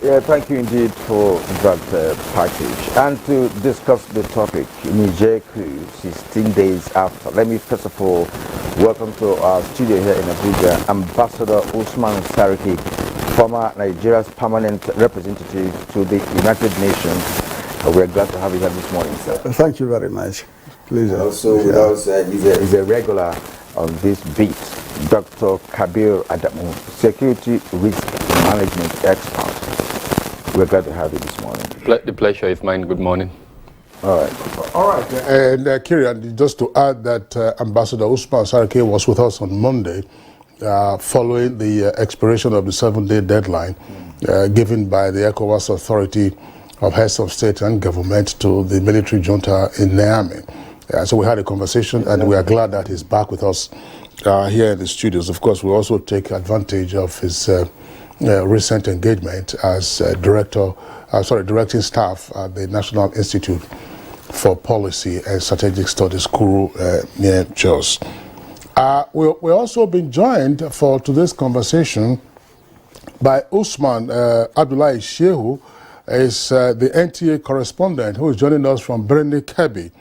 Yeah, thank you indeed for that package. And to discuss the topic, Niger coup, 16 days after. Let me first of all welcome to our studio here in Abuja, Ambassador Usman Sarki, former Nigeria's permanent representative to the United Nations. We're glad to have you here this morning, sir. Thank you very much. Please. Also with us is a regular on this beat, Dr. Kabir Adamu, security risk management expert. We're glad to have you this morning. The pleasure is mine. Good morning. All right. All right. And Kirian, just to add that Ambassador Usman Sarki was with us on Monday following the expiration of the 7-day deadline given by the ECOWAS Authority of Heads of State and Government to the military junta in Niamey. So we had a conversation, and we are glad that he's back with us here in the studios. Of course, we also take advantage of his recent engagement as directing staff at the National Institute for Policy and Strategic Studies, Coup, near Jos. We're also being joined for today's conversation by Usman Abdullahi Shehu, is the NTA correspondent who is joining us from Birni Kebbi.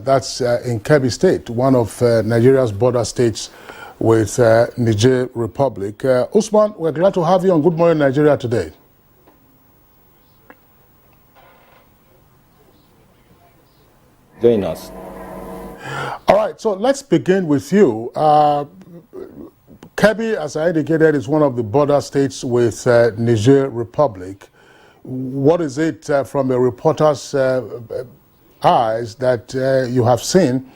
That's in Kebbi State, one of Nigeria's border states with Niger Republic. Usman, we're glad to have you on Good Morning Nigeria today. Join us. All right, so let's begin with you. Kebbi, as I indicated, is one of the border states with Niger Republic. What is it from a reporter's eyes that you have seen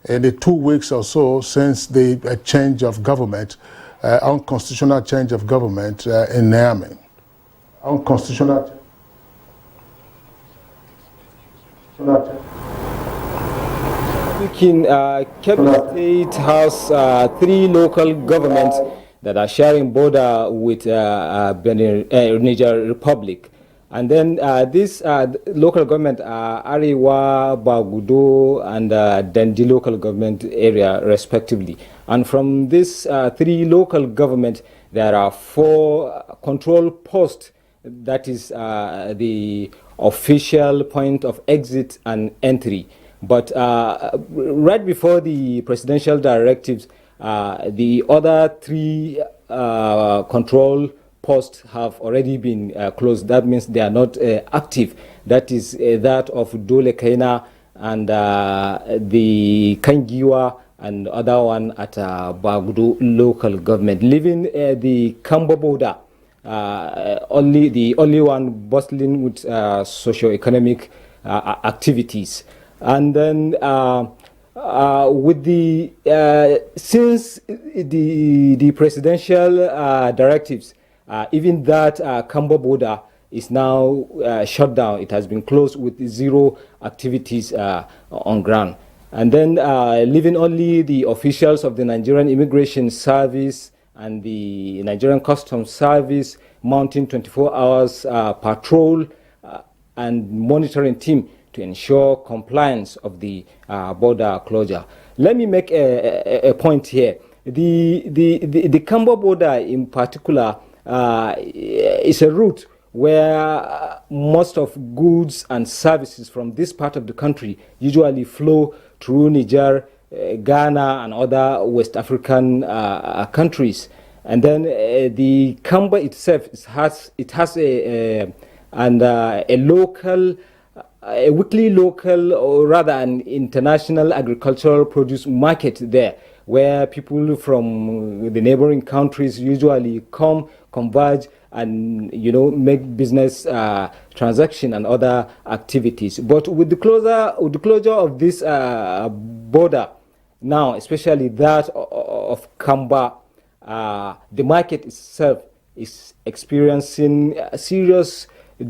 in the 2 weeks or so since the change of government, unconstitutional change of government in Niamey? Unconstitutional. Kebbi State has 3 local governments that are sharing border with Niger Republic. And then these local government are Arewa, Bagudo, and Dendi local government area, respectively. And from these 3 local government, there are 4 control posts. That is the official point of exit and entry. But right before the presidential directives, the other 3 control posts have already been closed. That means they are not active. That is that of Dole Kaina and the Kangiwa and other one at Bagudu local government. Leaving the Kamba border, the only one bustling with socio-economic activities. And then with the since the presidential directives, even that Kamba border is now shut down. It has been closed with 0 activities on ground. And then leaving only the officials of the Nigerian Immigration Service and the Nigerian Customs Service mounting 24 hours patrol and monitoring team to ensure compliance of the border closure. Let me make a point here. The Kamba border in particular is a route where most of goods and services from this part of the country usually flow through Niger, Ghana, and other West African countries. And then the Kamba itself has a weekly local, or rather an international agricultural produce market there, where people from the neighboring countries usually converge and make business transaction and other activities. But with the closure of this border now, especially that of Kamba, the market itself is experiencing a serious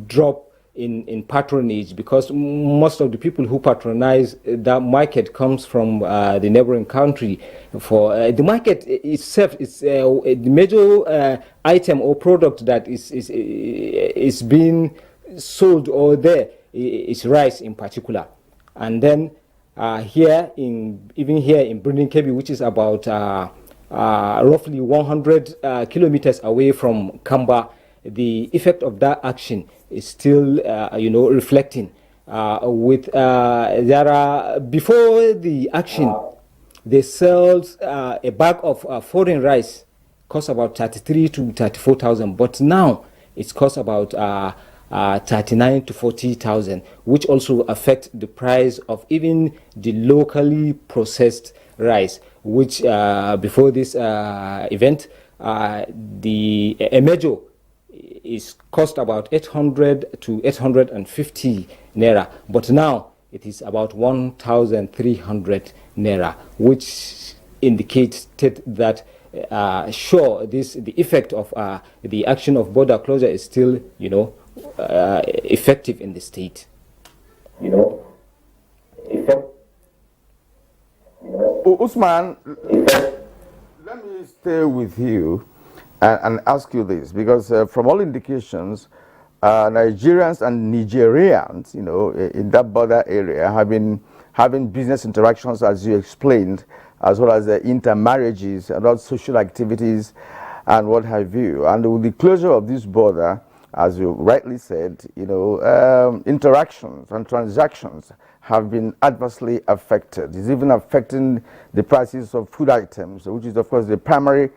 drop in patronage, because most of the people who patronize that market comes from the neighboring country. For the market itself is the major item or product that is being sold or there is rice in particular. And then here in Birni Kebbi, which is about roughly 100 kilometers away from Kamba, the effect of that action is still, reflecting. There are, before the action, they sell a bag of foreign rice cost about 33 to 34,000, but now it's cost about 39 to 40,000, which also affect the price of even the locally processed rice, which before this event, a major is cost about 800 to 850 naira, but now it is about 1,300 naira, which indicates that the effect of the action of border closure is still, effective in the state. Usman, let me stay with you and ask you this, because from all indications, Nigerians and Nigerians, in that border area have been having business interactions, as you explained, as well as intermarriages and other social activities and what have you. And with the closure of this border, as you rightly said, interactions and transactions have been adversely affected. It's even affecting the prices of food items, which is, of course, the primary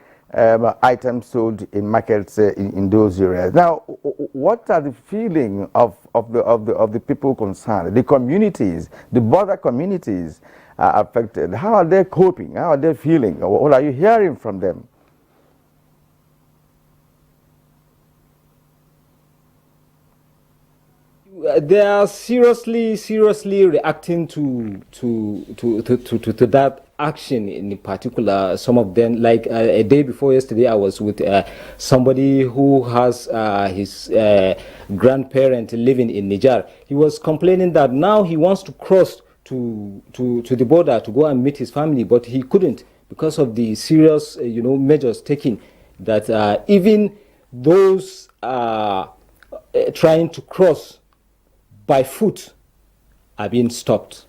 items sold in markets in those areas. Now, what are the feeling of the people concerned, the communities, the border communities affected? How are they coping? How are they feeling? What are you hearing from them? They are seriously reacting to that action in particular. Some of them, like a day before yesterday, I was with somebody who has his grandparent living in Niger. He was complaining that now he wants to cross to the border to go and meet his family, but he couldn't because of the serious measures taken. That even those trying to cross by foot are being stopped.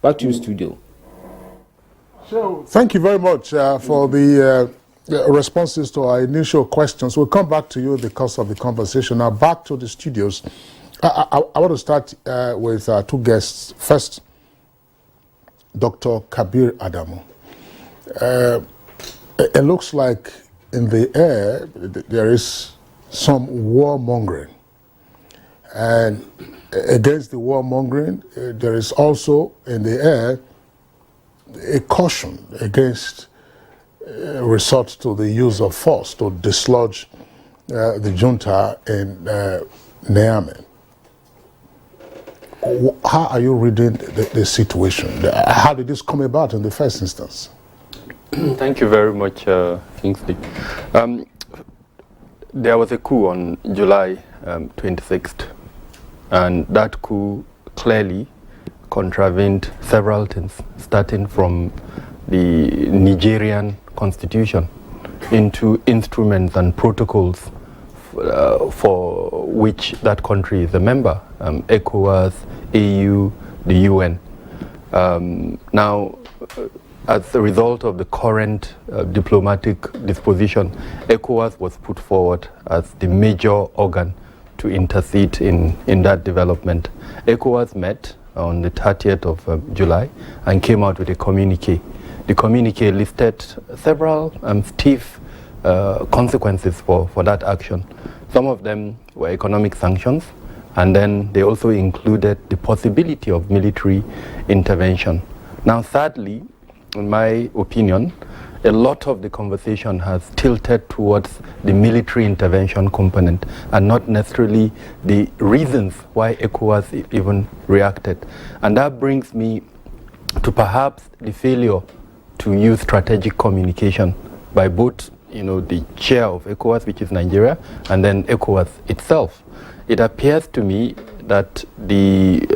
Back to you, studio. So, thank you very much for the responses to our initial questions. We'll come back to you in the course of the conversation. Now, back to the studios. I want to start with two guests. First, Dr. Kabir Adamu. It looks like in the air there is some warmongering. And against the warmongering, there is also in the air a caution against resort to the use of force to dislodge the junta in Niamey. How are you reading the situation? How did this come about in the first instance? Thank you very much, Kingsley. There was a coup on July 26th. And that coup clearly contravened several things, starting from the Nigerian constitution into instruments and protocols for which that country is a member, ECOWAS, AU, the UN. Now, as a result of the current diplomatic disposition, ECOWAS was put forward as the major organ to intercede in that development. ECOWAS met on the 30th of July and came out with a communique. The communique listed several stiff consequences for that action. Some of them were economic sanctions, and then they also included the possibility of military intervention. Now, sadly, in my opinion, a lot of the conversation has tilted towards the military intervention component and not necessarily the reasons why ECOWAS even reacted. And that brings me to perhaps the failure to use strategic communication by both the chair of ECOWAS, which is Nigeria, and then ECOWAS itself. It appears to me that the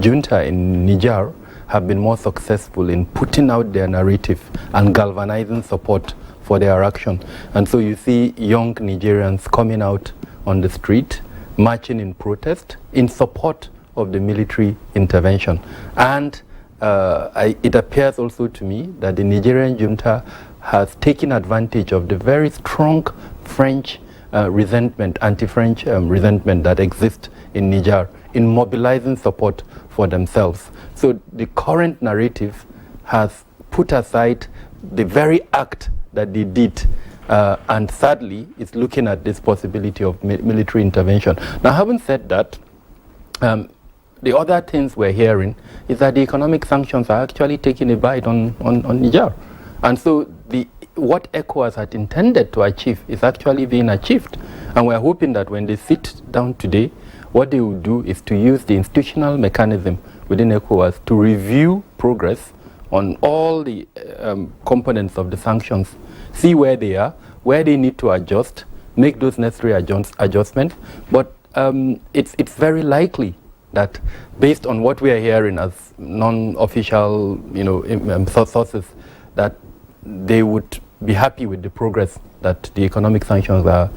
junta in Niger have been more successful in putting out their narrative and galvanizing support for their action. And so you see young Nigerians coming out on the street, marching in protest in support of the military intervention. And it appears also to me that the Nigerian junta has taken advantage of the very strong French resentment, anti-French resentment that exists in Niger in mobilizing support for themselves. So the current narrative has put aside the very act that they did, and sadly is looking at this possibility of military intervention. Now, having said that, the other things we're hearing is that the economic sanctions are actually taking a bite on Niger. And so what ECOWAS had intended to achieve is actually being achieved. And we're hoping that when they sit down today, what they will do is to use the institutional mechanism within ECOWAS to review progress on all the components of the sanctions, see where they are, where they need to adjust, make those necessary adjustments. But it's very likely that, based on what we are hearing as non-official, sources, that they would be happy with the progress that the economic sanctions are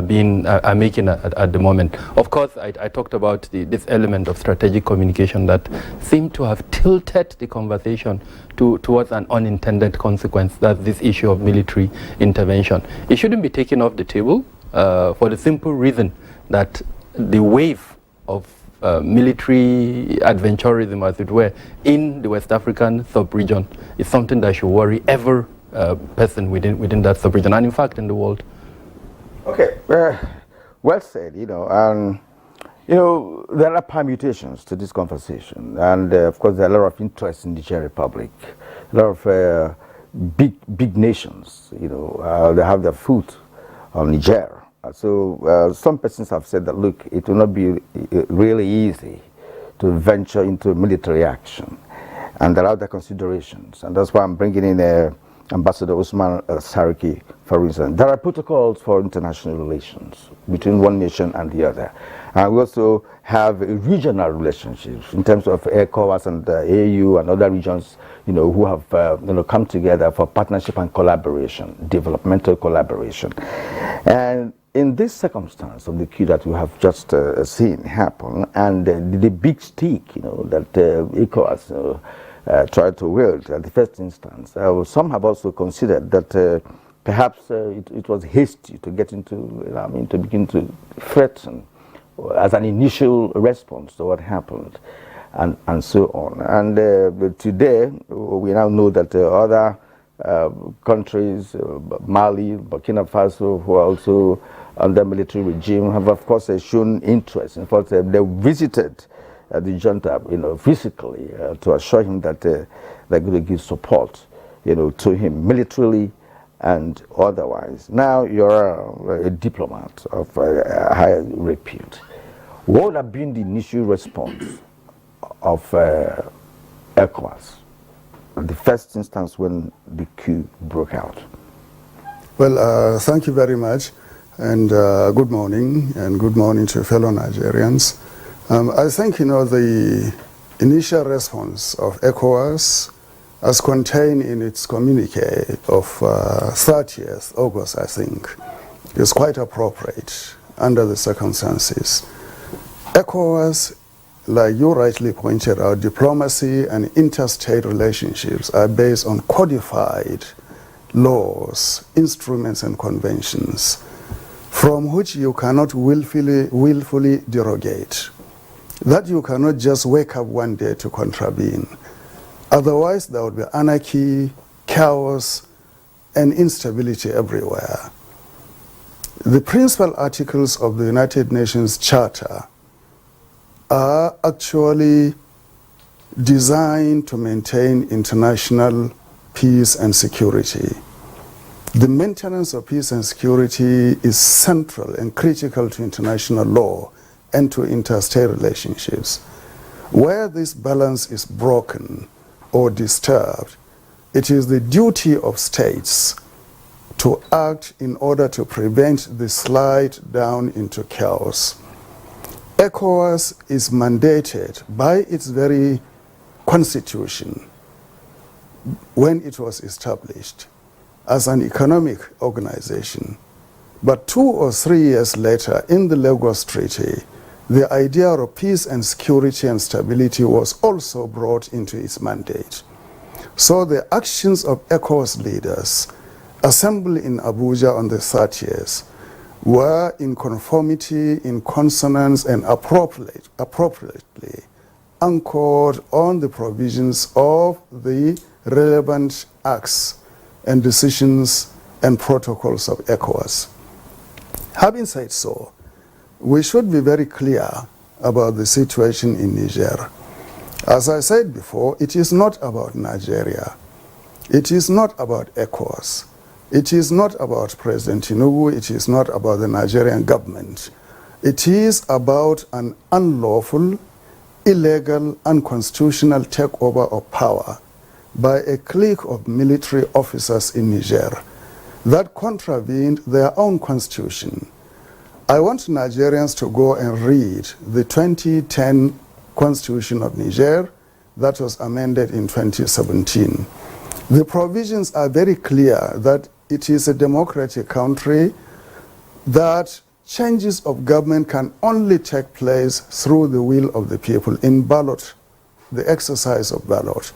making at the moment. Of course, I talked about this element of strategic communication that seemed to have tilted the conversation towards an unintended consequence. That's this issue of military intervention. It shouldn't be taken off the table for the simple reason that the wave of military adventurism, as it were, in the West African sub-region is something that should worry every person within that sub-region, and in fact in the world. Okay, well said. There are permutations to this conversation, and of course there are a lot of interest in the Niger Republic. A lot of big nations, they have their foot on Niger. So some persons have said that, look, it will not be really easy to venture into military action, and there are other considerations, and that's why I'm bringing in Ambassador Usman Sarki, for instance. There are protocols for international relations between one nation and the other, and we also have regional relationships in terms of ECOWAS and AU and other regions, who have come together for partnership and collaboration, developmental collaboration. And in this circumstance of the coup that we have just seen happen, and the big stick, that ECOWAS tried to wield at the first instance, some have also considered that perhaps it was hasty to get into, to begin to threaten as an initial response to what happened, and so on. And today, we now know that other countries, Mali, Burkina Faso, who are also under military regime, have of course shown interest. In fact, they visited the junta, physically, to assure him that they're going to give support, to him militarily and otherwise. Now you're a diplomat of high repute. What would have been the initial response of ECOWAS in the first instance when the coup broke out? Well, thank you very much, and good morning to fellow Nigerians. I think, the initial response of ECOWAS, as contained in its communique of 30th August, I think, is quite appropriate under the circumstances. ECOWAS, like you rightly pointed out, diplomacy and interstate relationships are based on codified laws, instruments, and conventions from which you cannot willfully derogate. That you cannot just wake up one day to contravene. Otherwise, there would be anarchy, chaos, and instability everywhere. The principal articles of the United Nations Charter are actually designed to maintain international peace and security. The maintenance of peace and security is central and critical to international law and to interstate relationships. Where this balance is broken or disturbed, it is the duty of states to act in order to prevent the slide down into chaos. ECOWAS is mandated by its very constitution, when it was established, as an economic organization. But 2 or 3 years later, in the Lagos Treaty, the idea of peace and security and stability was also brought into its mandate. So the actions of ECOWAS leaders assembled in Abuja on the 30th were in conformity, in consonance, and appropriately anchored on the provisions of the relevant acts and decisions and protocols of ECOWAS. Having said so, we should be very clear about the situation in Niger. As I said before, it is not about Nigeria. It is not about ECOWAS. It is not about President Tinubu. It is not about the Nigerian government. It is about an unlawful, illegal, unconstitutional takeover of power by a clique of military officers in Niger that contravened their own constitution. I want Nigerians to go and read the 2010 Constitution of Niger that was amended in 2017. The provisions are very clear that it is a democratic country, that changes of government can only take place through the will of the people in ballot, the exercise of ballot.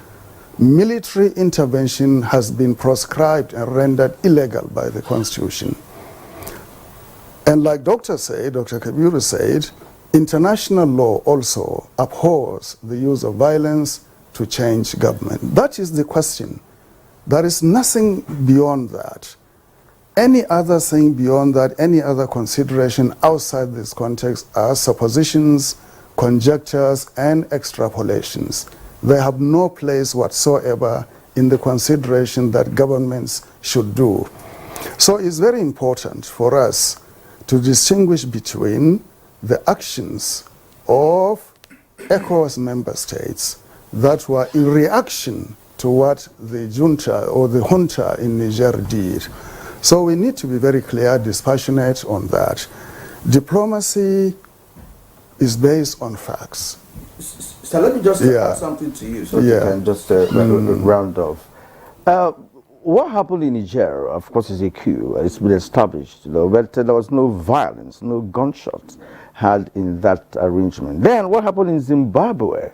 Military intervention has been proscribed and rendered illegal by the Constitution. And like Dr. Kabiru said, international law also abhors the use of violence to change government. That is the question. There is nothing beyond that. Any other thing beyond that, any other consideration outside this context are suppositions, conjectures, and extrapolations. They have no place whatsoever in the consideration that governments should do. So it's very important for us to distinguish between the actions of ECOWAS member states that were in reaction to what the junta or the junta in Niger did. So we need to be very clear, dispassionate on that. Diplomacy is based on facts. So let me just add something to you so you can just round off. What happened in Niger, of course, is a coup. It's been established, but there was no violence, no gunshots had in that arrangement. Then what happened in Zimbabwe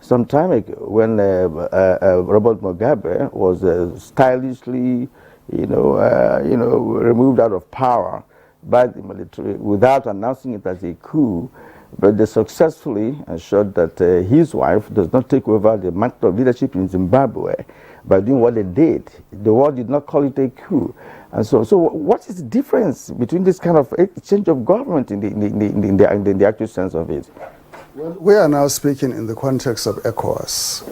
some time ago when Robert Mugabe was stylishly, removed out of power by the military without announcing it as a coup, but they successfully ensured that his wife does not take over the mantle of leadership in Zimbabwe by doing what they did. The world did not call it a coup. And so what is the difference between this kind of change of government in the actual sense of it? Well, we are now speaking in the context of ECOWAS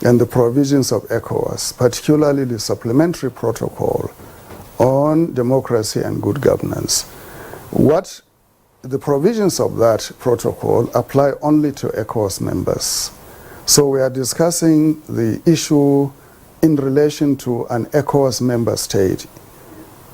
and the provisions of ECOWAS, particularly the supplementary protocol on democracy and good governance. What the provisions of that protocol apply only to ECOWAS members. So we are discussing the issue in relation to an ECOWAS member state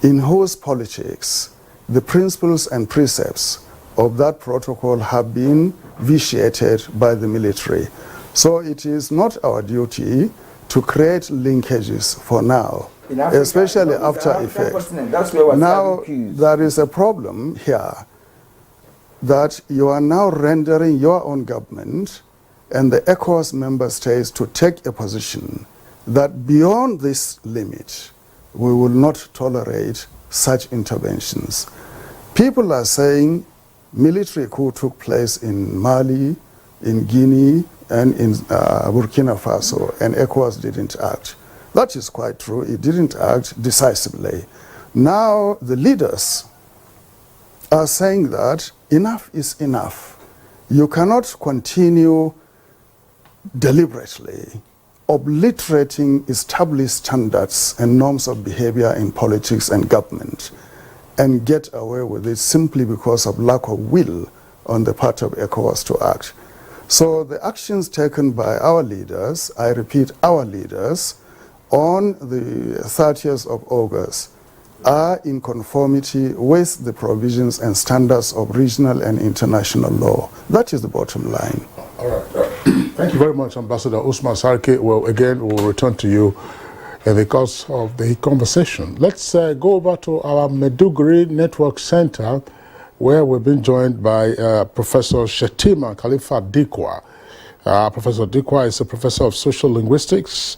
in whose politics the principles and precepts of that protocol have been vitiated by the military. So it is not our duty to create linkages for now, Africa, especially after effect. Now, there is a problem here that you are now rendering your own government and the ECOWAS member states to take a position that beyond this limit, we will not tolerate such interventions. People are saying military coup took place in Mali, in Guinea, and in Burkina Faso, and ECOWAS didn't act. That is quite true. It didn't act decisively. Now the leaders are saying that enough is enough. You cannot continue deliberately obliterating established standards and norms of behavior in politics and government and get away with it simply because of lack of will on the part of ECOWAS to act. So the actions taken by our leaders, I repeat, our leaders, on the 30th of August are in conformity with the provisions and standards of regional and international law. That is the bottom line. All right. Thank you very much, Ambassador Usman Sarki. Well, again, we'll return to you in the course of the conversation. Let's go over to our Meduguri Network Center, where we've been joined by Professor Shetima Khalifa Dikwa. Professor Dikwa is a professor of social linguistics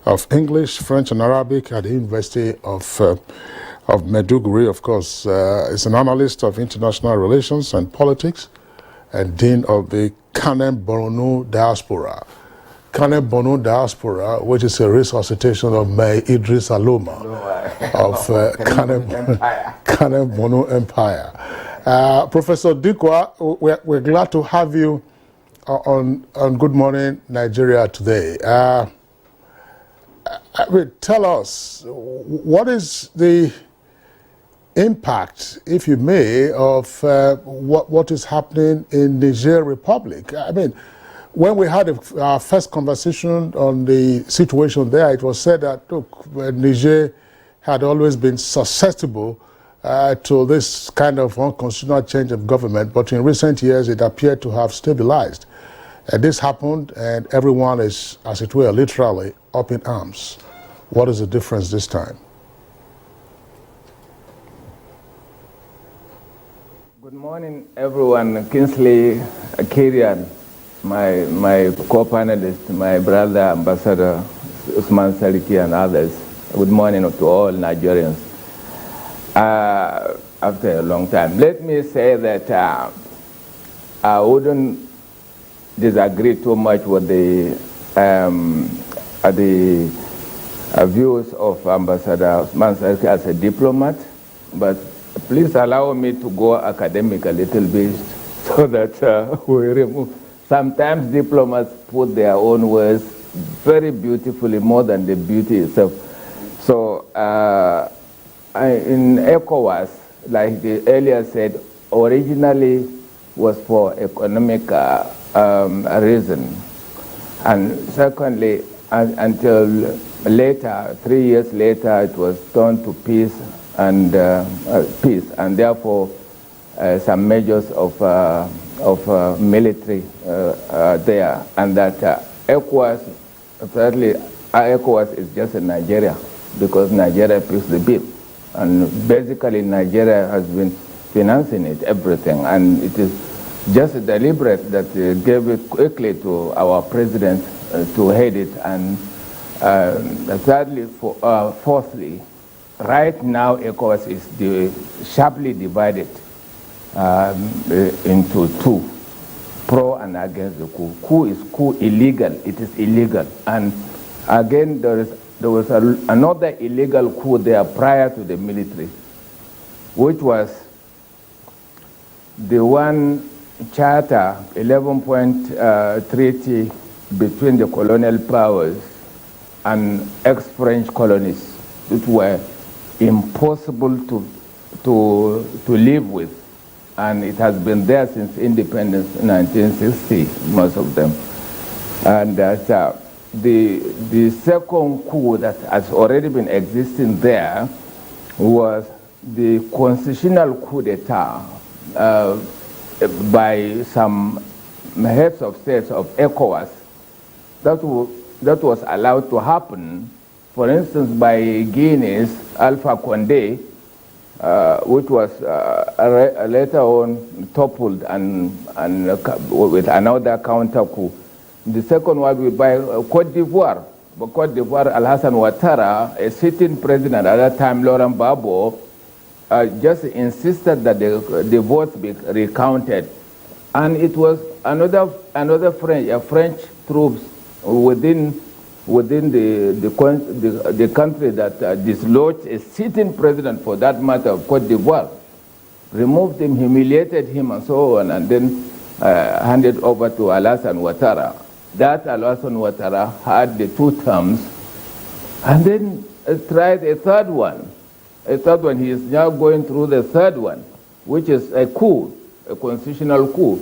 of English, French, and Arabic at the University of Maiduguri. Of course, is an analyst of international relations and politics and dean of the Kanem Borno Diaspora. Kanem Borno Diaspora, which is a resuscitation of May Idris Aloma of Kanem Borno Empire. Professor Dikwa, we're glad to have you on Good Morning Nigeria today. Tell us, what is the impact, if you may, of what is happening in Niger Republic? I mean, when we had our first conversation on the situation there, it was said that, look, Niger had always been susceptible to this kind of unconstitutional change of government, but in recent years it appeared to have stabilized. And this happened, and everyone is, as it were, literally up in arms. What is the difference this time? Good morning, everyone. Kingsley Akirian, my co-panelist, my brother, Ambassador Usman, Sarki, and others. Good morning to all Nigerians. After a long time, let me say that I wouldn't disagree too much with the views of Ambassador Usman Sarki as a diplomat, but please allow me to go academic a little bit so that we remove. Sometimes diplomats put their own words very beautifully, more than the beauty itself. So in ECOWAS, like the earlier said, originally was for economic reason. And secondly, until later, 3 years later, it was turned to peace, and therefore some measures of military there, and that ECOWAS, thirdly, ECOWAS is just in Nigeria, because Nigeria pays the bill. And basically Nigeria has been financing it, everything, and it is just deliberate that they gave it quickly to our president to head it. And thirdly, fourthly, right now ECOWAS is sharply divided into two, pro and against the coup. Coup is illegal, it is illegal. And again, there was another illegal coup there prior to the military, which was the one charter, 11-point treaty between the colonial powers and ex-French colonies, which were impossible to live with. And it has been there since independence in 1960, most of them. And the second coup that has already been existing there was the constitutional coup d'etat by some heads of states of ECOWAS that was allowed to happen, for instance, by Guinea's Alpha Condé, which was later on toppled and with another counter coup. The second one was by Côte d'Ivoire. But Côte d'Ivoire, Alassane Ouattara, a sitting president at that time, Laurent Gbagbo, just insisted that the votes be recounted. And it was another French troops within the country that dislodged a sitting president, for that matter, of Côte d'Ivoire, removed him, humiliated him, and so on, and then handed over to Alassane Ouattara. That Alassane Ouattara had the 2 terms, and then tried a third one. He is now going through the third one, which is a coup, a constitutional coup.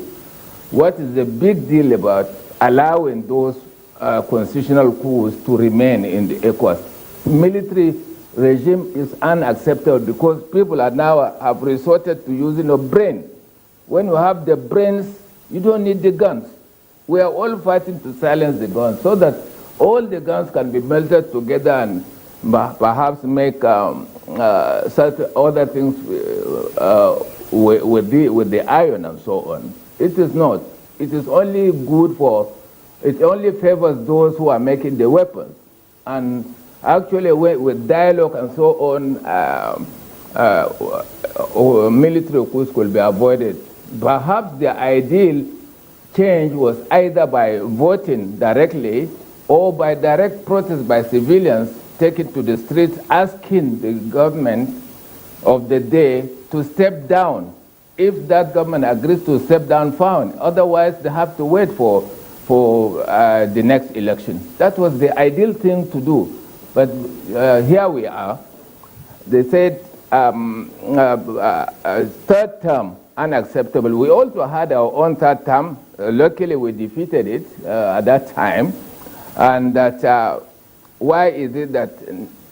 What is the big deal about allowing those constitutional coups to remain in the ECOWAS? Military regime is unacceptable because people are now have resorted to using a brain. When you have the brains, you don't need the guns. We are all fighting to silence the guns so that all the guns can be melted together and perhaps make certain other things with the iron and so on. It is not. It is only good for, it only favors those who are making the weapons. and actually with dialogue and so on, military coups could be avoided. Perhaps the ideal change was either by voting directly or by direct protest by civilians taken to the streets asking the government of the day to step down. If that government agrees to step down, fine. Otherwise, they have to wait for the next election. That was the ideal thing to do. But here we are. They said third term, unacceptable. We also had our own third term. Luckily, we defeated it at that time. And that why is it that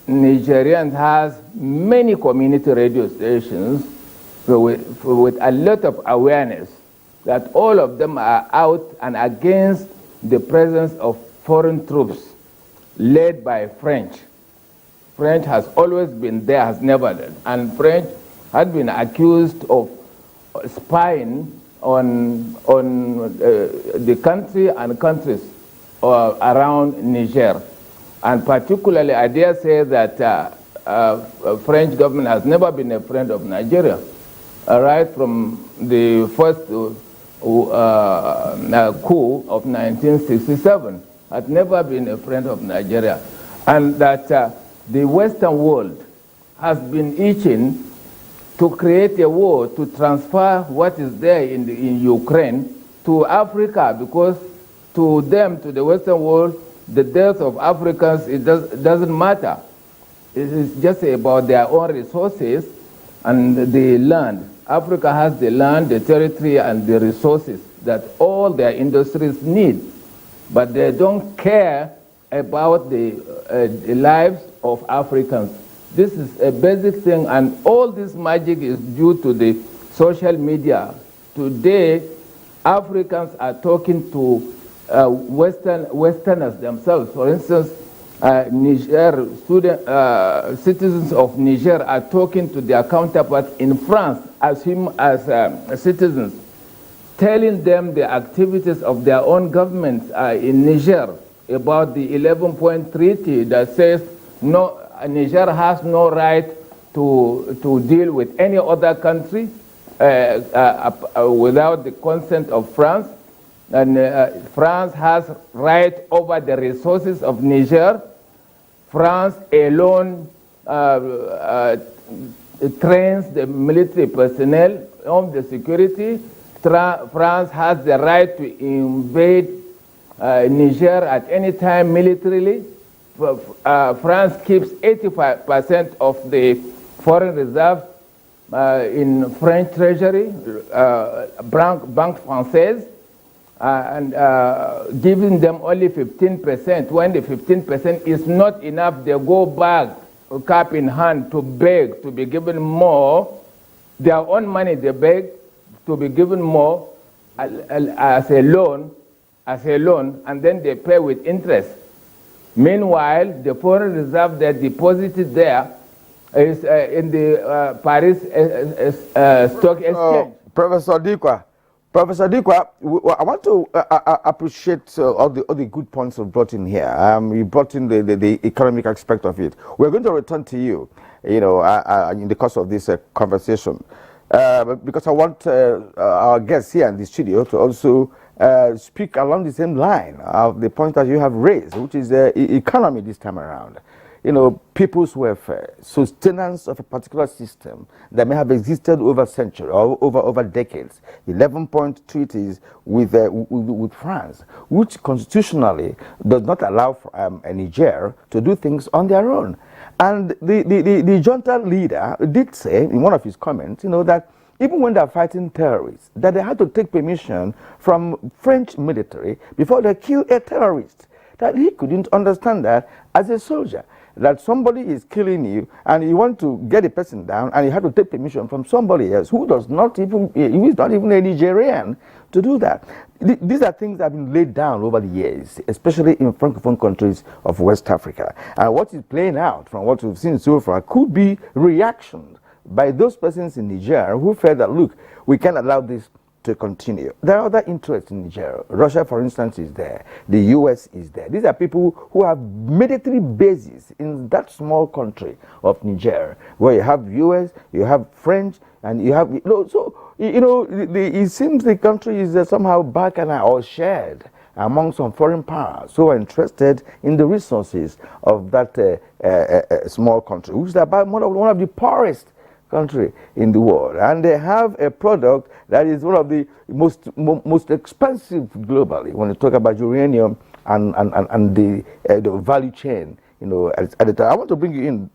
Nigerians has many community radio stations with a lot of awareness that all of them are out and against the presence of foreign troops led by French. French has always been there, has never done. And French had been accused of spying on the country and countries around Niger. And particularly, I dare say that French government has never been a friend of Nigeria. Right from the first coup of 1967, had never been a friend of Nigeria. And that the Western world has been itching to create a war to transfer what is there in Ukraine to Africa, because to them, to the Western world, the death of Africans, it doesn't matter. It is just about their own resources and the land. Africa has the land, the territory, and the resources that all their industries need. But they don't care about the lives of Africans. This is a basic thing, and all this magic is due to the social media. Today, Africans are talking to Westerners themselves. For instance, citizens of Niger are talking to their counterparts in France as citizens, telling them the activities of their own governments in Niger about the 11-point treaty that says no, Niger has no right to deal with any other country without the consent of France. And France has right over the resources of Niger. France alone trains the military personnel on the security. France has the right to invade Niger at any time militarily. France keeps 85% of the foreign reserve in French treasury, Banque Française, and giving them only 15%. When the 15% is not enough, they go back, cap in hand, to beg to be given more. Their own money, they beg to be given more as a loan, and then they pay with interest. Meanwhile, the foreign reserve they deposited there is in the Paris Stock Exchange. Professor Dikwa, I want to appreciate all the good points you brought in here. You brought in the economic aspect of it. We're going to return to you, in the course of this conversation, because I want our guests here in the studio to also speak along the same line of the point that you have raised, which is the economy this time around. People's welfare, sustenance of a particular system that may have existed over centuries or over decades. 11-point treaties with France, which constitutionally does not allow Niger to do things on their own. And the junta leader did say in one of his comments, that even when they're fighting terrorists, that they had to take permission from French military before they kill a terrorist. That he couldn't understand that as a soldier, that somebody is killing you and you want to get a person down and you have to take permission from somebody else who is not even a Nigerian to do that. These are things that have been laid down over the years, especially in Francophone countries of West Africa. And what is playing out from what we've seen so far could be reaction by those persons in Niger who felt that, look, we can't allow this to continue. There are other interests in Niger. Russia, for instance, is there. The US is there. These are people who have military bases in that small country of Niger, where you have US, you have French, and you have, it seems the country is somehow back and or shared among some foreign powers who are interested in the resources of that small country, which is about one of the poorest country in the world, and they have a product that is one of the most expensive globally when you talk about uranium and the value chain. At the time. I want to bring you in,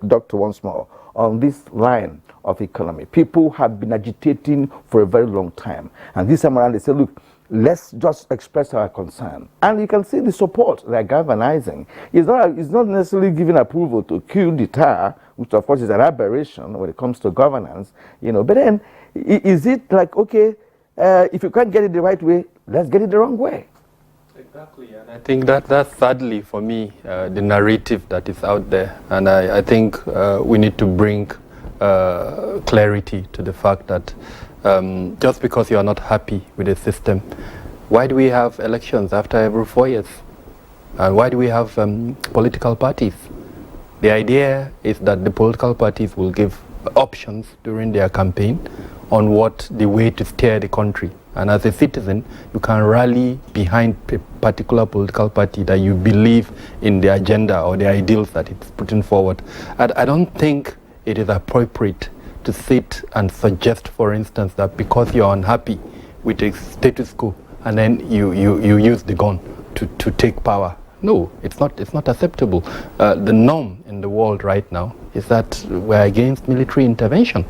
Doctor, once more on this line of economy. People have been agitating for a very long time, and this time around they say, look, let's just express our concern. And you can see the support they're galvanizing. It's not necessarily giving approval to coup d'etat, which of course is an aberration when it comes to governance, but then is it like, okay, if you can't get it the right way, let's get it the wrong way? Exactly, and I think that's sadly for me the narrative that is out there, and I think we need to bring clarity to the fact that just because you are not happy with the system, why do we have elections after every 4 years? And why do we have political parties? The idea is that the political parties will give options during their campaign on what the way to steer the country. And as a citizen, you can rally behind a particular political party that you believe in the agenda or the ideals that it's putting forward. I don't think it is appropriate to sit and suggest, for instance, that because you're unhappy with the status quo and then you use the gun to take power. No, it's not acceptable. The norm in the world right now is that we're against military intervention.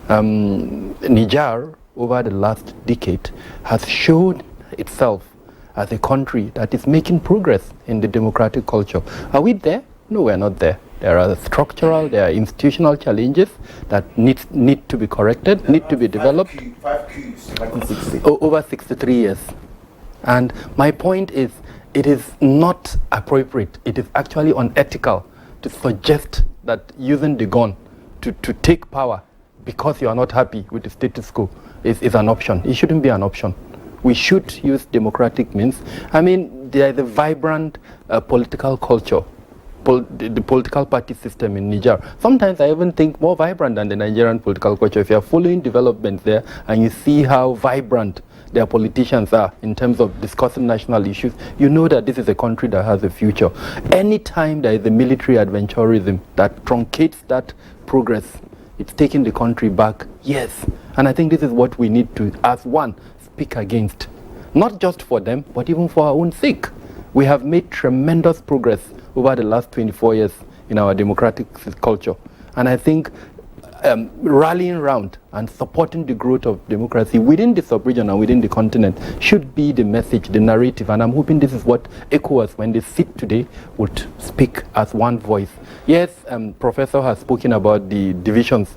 Niger, over the last decade, has shown itself as a country that is making progress in the democratic culture. Are we there? No, we're not there. There are structural, there are institutional challenges that need to be corrected, need to be developed. 5 coups, 1960. Over 63 years. And my point is, it is not appropriate, it is actually unethical to suggest that using the gun to take power because you are not happy with the status quo is an option. It shouldn't be an option. We should use democratic means. I mean, there is a vibrant political culture, the political party system in Niger. Sometimes I even think more vibrant than the Nigerian political culture. If you are following developments there and you see how vibrant their politicians are in terms of discussing national issues, you know that this is a country that has a future. Anytime there is a military adventurism that truncates that progress, it's taking the country back, yes. And I think this is what we need to, as one, speak against. Not just for them, but even for our own sake. We have made tremendous progress over the last 24 years in our democratic culture. And I think rallying around and supporting the growth of democracy within the sub-region and within the continent should be the message, the narrative. And I'm hoping this is what ECOWAS, when they sit today, would speak as one voice. Yes, Professor has spoken about the divisions.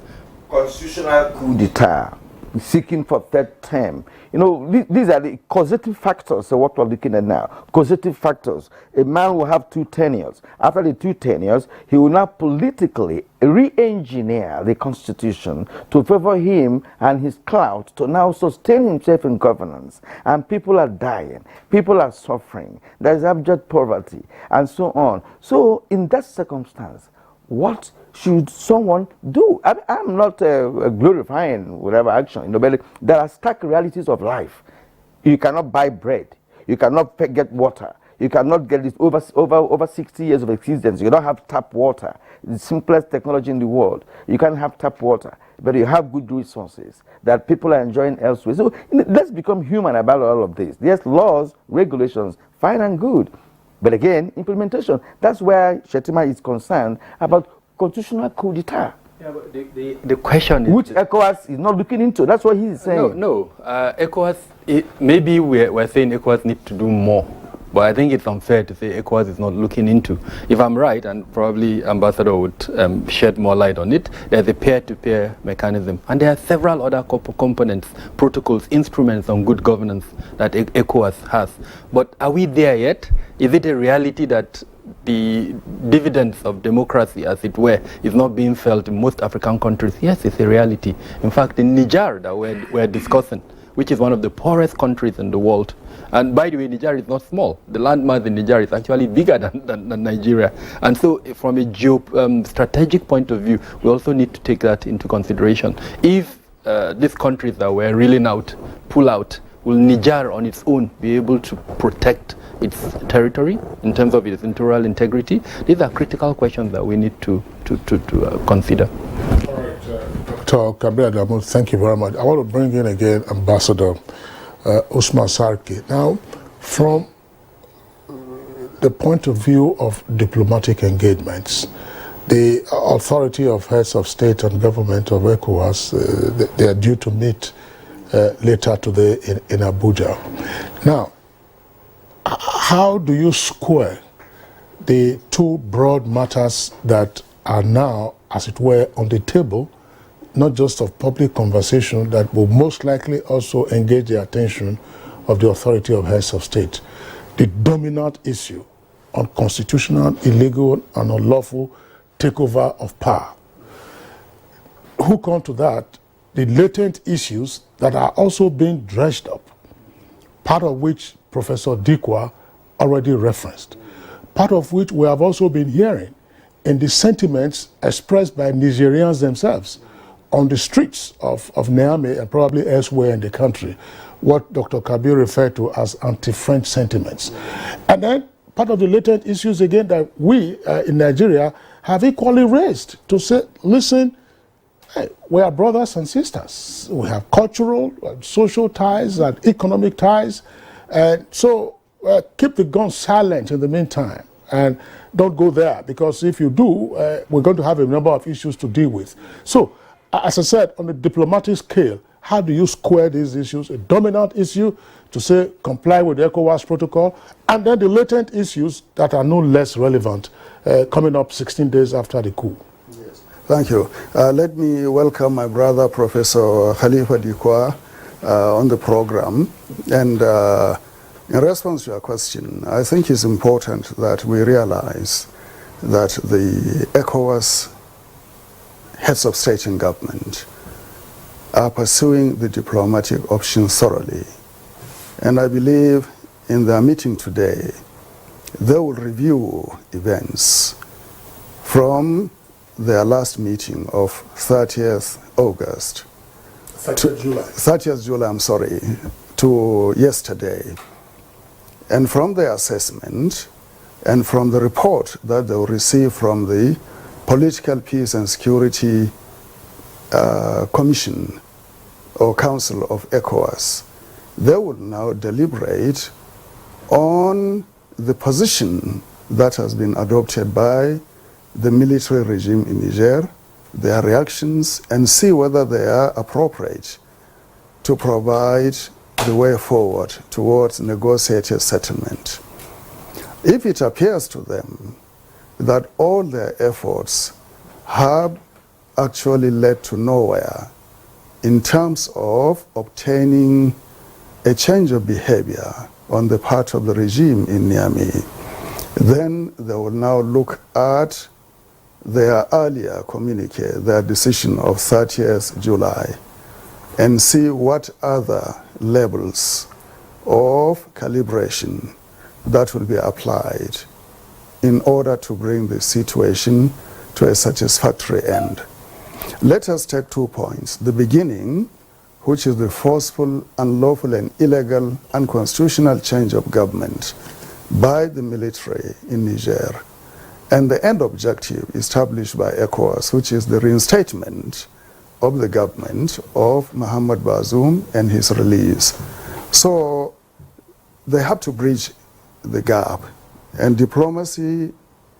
Constitutional coup d'etat, seeking for third term. These are the causative factors of what we're looking at now. Causative factors. A man will have 2 tenures. After the 2 tenures, he will now politically re-engineer the constitution to favor him and his clout to now sustain himself in governance. And people are dying. People are suffering. There's abject poverty and so on. So in that circumstance, what should someone do? I'm not glorifying whatever action, but there are stark realities of life. You cannot buy bread. You cannot get water. You cannot get this over 60 years of existence. You don't have tap water. The simplest technology in the world. You can't have tap water, but you have good resources that people are enjoying elsewhere. So let's become human about all of this. There's laws, regulations, fine and good. But again, implementation. That's where Shetima is concerned about constitutional coup d'etat. Yeah, but the question is... Which ECOWAS is not looking into. That's what he's saying. No. ECOWAS, maybe we're saying ECOWAS needs to do more. But I think it's unfair to say ECOWAS is not looking into. If I'm right, and probably Ambassador would shed more light on it, there's a peer-to-peer mechanism. And there are several other components, protocols, instruments on good governance that ECOWAS has. But are we there yet? Is it a reality that the dividends of democracy, as it were, is not being felt in most African countries? Yes, it's a reality. In fact, in Niger that we're discussing, which is one of the poorest countries in the world. And by the way, Niger is not small. The landmass in Niger is actually bigger than Nigeria. And so from a strategic point of view, we also need to take that into consideration. If these countries that were reeling out pull out, will Niger on its own be able to protect its territory in terms of its territorial integrity? These are critical questions that we need to consider. All right, Dr. Kabir Adamu, thank you very much. I want to bring in again Ambassador Usman Sarki. Now, from the point of view of diplomatic engagements, the authority of heads of state and government of ECOWAS, they are due to meet later today in Abuja. Now, how do you square the two broad matters that are now, as it were, on the table, not just of public conversation, that will most likely also engage the attention of the authority of heads of state? The dominant issue on constitutional, illegal, and unlawful takeover of power. Hook on to that, the latent issues that are also being dredged up, part of which Professor Dikwa already referenced, part of which we have also been hearing in the sentiments expressed by Nigerians themselves on the streets of Niamey and probably elsewhere in the country, what Dr. Kabir referred to as anti-French sentiments. And then part of the latent issues again that we in Nigeria have equally raised to say, listen, hey, we are brothers and sisters. We have cultural and social ties and economic ties. And so keep the gun silent in the meantime and don't go there, because if you do, we're going to have a number of issues to deal with. So, as I said, on the diplomatic scale, how do you square these issues? A dominant issue to say comply with the ECOWAS protocol, and then the latent issues that are no less relevant coming up 16 days after the coup. Yes. Thank you. Let me welcome my brother, Professor Khalifa Dikwa, on the program. And in response to your question, I think it's important that we realize that the ECOWAS heads of state and government are pursuing the diplomatic option thoroughly. And I believe in their meeting today, they will review events from their last meeting of 30th August. 30th July. 30th July, I'm sorry, to yesterday. And from their assessment and from the report that they will receive from the Political Peace and Security Commission or Council of ECOWAS, they will now deliberate on the position that has been adopted by the military regime in Niger, their reactions, and see whether they are appropriate to provide the way forward towards negotiated settlement. If it appears to them that all their efforts have actually led to nowhere in terms of obtaining a change of behavior on the part of the regime in Niamey, then they will now look at their earlier communique, their decision of 30th July, and see what other levels of calibration that will be applied in order to bring the situation to a satisfactory end. Let us take 2 points. The beginning, which is the forceful, unlawful, and illegal, unconstitutional change of government by the military in Niger, and the end objective established by ECOWAS, which is the reinstatement of the government of Mohamed Bazoum and his release. So they have to bridge the gap, and diplomacy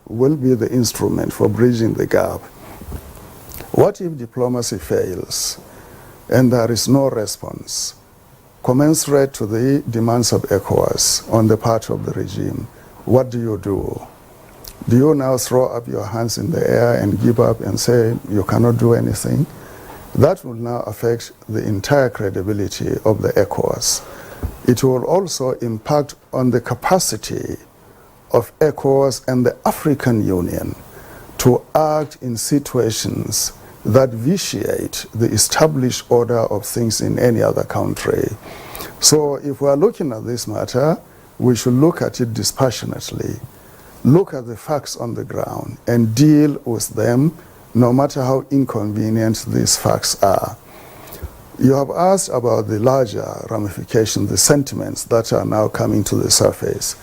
will be the instrument for bridging the gap. What if diplomacy fails and there is no response commensurate to the demands of ECOWAS on the part of the regime? What do you do? Do you now throw up your hands in the air and give up and say you cannot do anything? That will now affect the entire credibility of the ECOWAS. It will also impact on the capacity of ECOWAS and the African Union to act in situations that vitiate the established order of things in any other country. So if we are looking at this matter, we should look at it dispassionately, look at the facts on the ground, and deal with them no matter how inconvenient these facts are. You have asked about the larger ramifications, the sentiments that are now coming to the surface.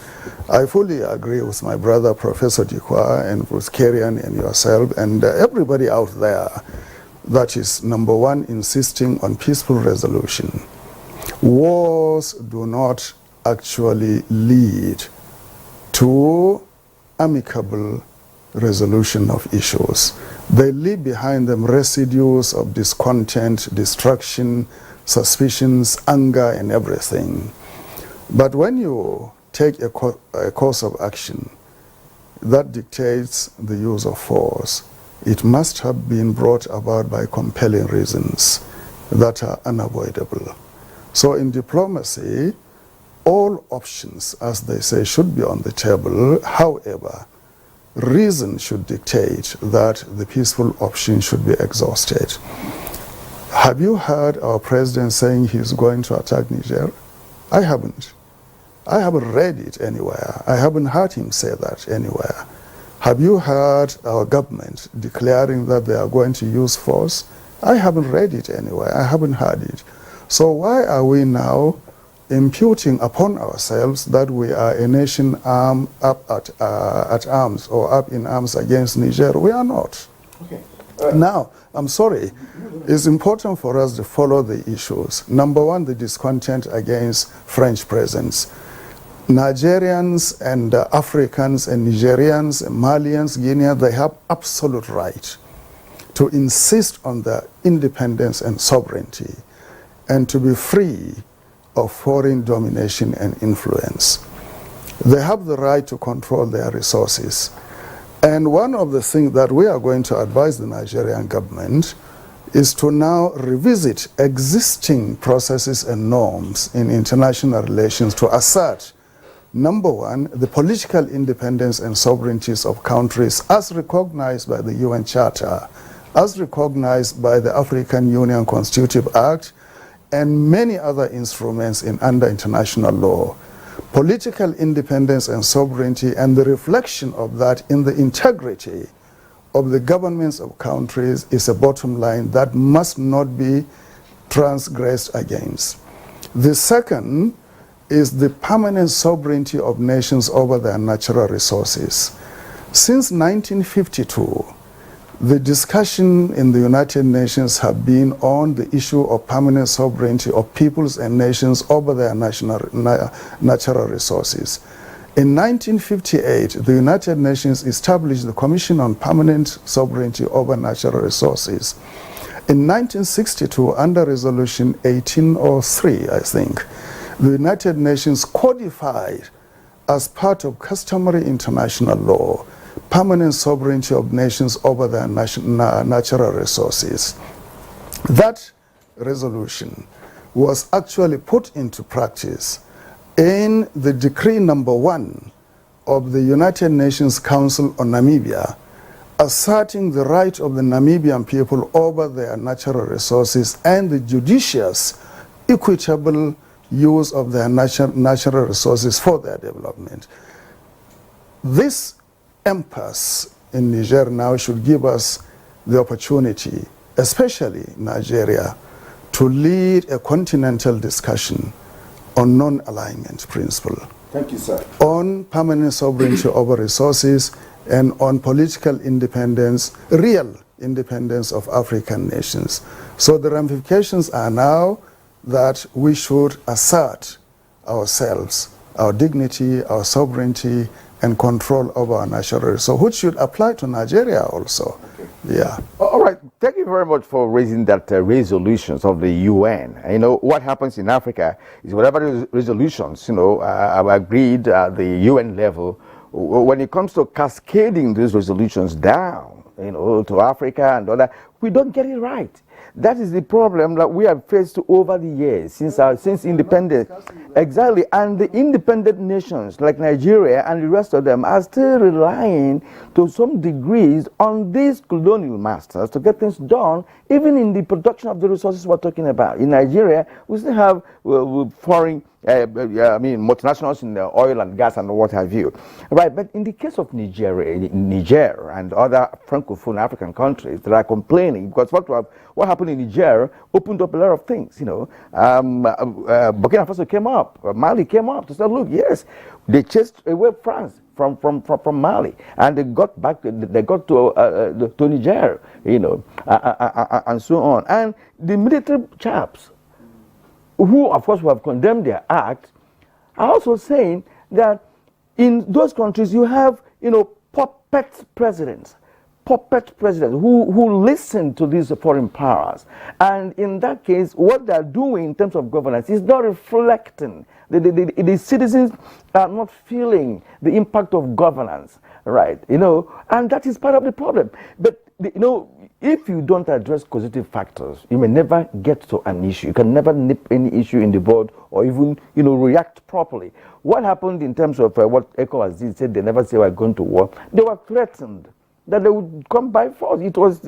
I fully agree with my brother, Professor Dikwa, and with Kerian and yourself, and everybody out there that is, number one, insisting on peaceful resolution. Wars do not actually lead to amicable resolution of issues. They leave behind them residues of discontent, destruction, suspicions, anger, and everything. But when you take a course of action that dictates the use of force, it must have been brought about by compelling reasons that are unavoidable. So in diplomacy, all options, as they say, should be on the table. However, reason should dictate that the peaceful option should be exhausted. Have you heard our president saying he's going to attack Niger? I haven't. I haven't read it anywhere. I haven't heard him say that anywhere. Have you heard our government declaring that they are going to use force? I haven't read it anywhere. I haven't heard it. So why are we now imputing upon ourselves that we are a nation up at arms or up in arms against Niger? We are not. Okay. Now, I'm sorry, it's important for us to follow the issues. Number one, the discontent against French presence. Nigerians and Africans and Nigerians, and Malians, Guineans, they have absolute right to insist on their independence and sovereignty and to be free of foreign domination and influence. They have the right to control their resources. And one of the things that we are going to advise the Nigerian government is to now revisit existing processes and norms in international relations to assert, number one, the political independence and sovereignties of countries as recognized by the UN Charter, as recognized by the African Union Constitutive Act, and many other instruments under international law. Political independence and sovereignty and the reflection of that in the integrity of the governments of countries is a bottom line that must not be transgressed against. The second is the permanent sovereignty of nations over their natural resources. Since 1952, the discussion in the United Nations have been on the issue of permanent sovereignty of peoples and nations over their natural resources. In 1958, the United Nations established the Commission on Permanent Sovereignty over Natural Resources. In 1962, under Resolution 1803, I think, the United Nations codified as part of customary international law permanent sovereignty of nations over their natural resources. That resolution was actually put into practice in the decree number 1 of the United Nations Council on Namibia, asserting the right of the Namibian people over their natural resources and the judicious, equitable use of their natural resources for their development. This impasse in Niger now should give us the opportunity, especially Nigeria, to lead a continental discussion on non-alignment principle. Thank you, sir. On permanent sovereignty over resources and on political independence, real independence of African nations. So the ramifications are now that we should assert ourselves, our dignity, our sovereignty, and control over our natural resources, which should apply to Nigeria also. Okay. Yeah. All right. Thank you very much for raising that resolutions of the UN. You know, what happens in Africa is whatever resolutions, you know, are agreed at the UN level, when it comes to cascading those resolutions down, you know, to Africa and other, we don't get it right. That is the problem that we have faced over the years since independence. Exactly, and the independent nations like Nigeria and the rest of them are still relying to some degrees on these colonial masters to get things done, even in the production of the resources we're talking about. In Nigeria, we still have foreign multinationals in the oil and gas and what have you. Right, but in the case of Niger and other Francophone African countries that are complaining, because what happened in Niger opened up a lot of things, you know. Burkina Faso came up, Mali came up to say, look, yes, they chased away France from Mali, and they got back, they got to Niger, you know, and so on. And the military chaps, who of course have condemned their act, are also saying that in those countries you have, you know, puppet presidents who listen to these foreign powers. And in that case, what they're doing in terms of governance is not reflecting. The citizens are not feeling the impact of governance, right? You know, and that is part of the problem. But, you know, if you don't address causative factors, you may never get to an issue. You can never nip any issue in the bud or even, you know, react properly. What happened in terms of what ECOWAS did, said they never say we're going to war. They were threatened that they would come by force. It was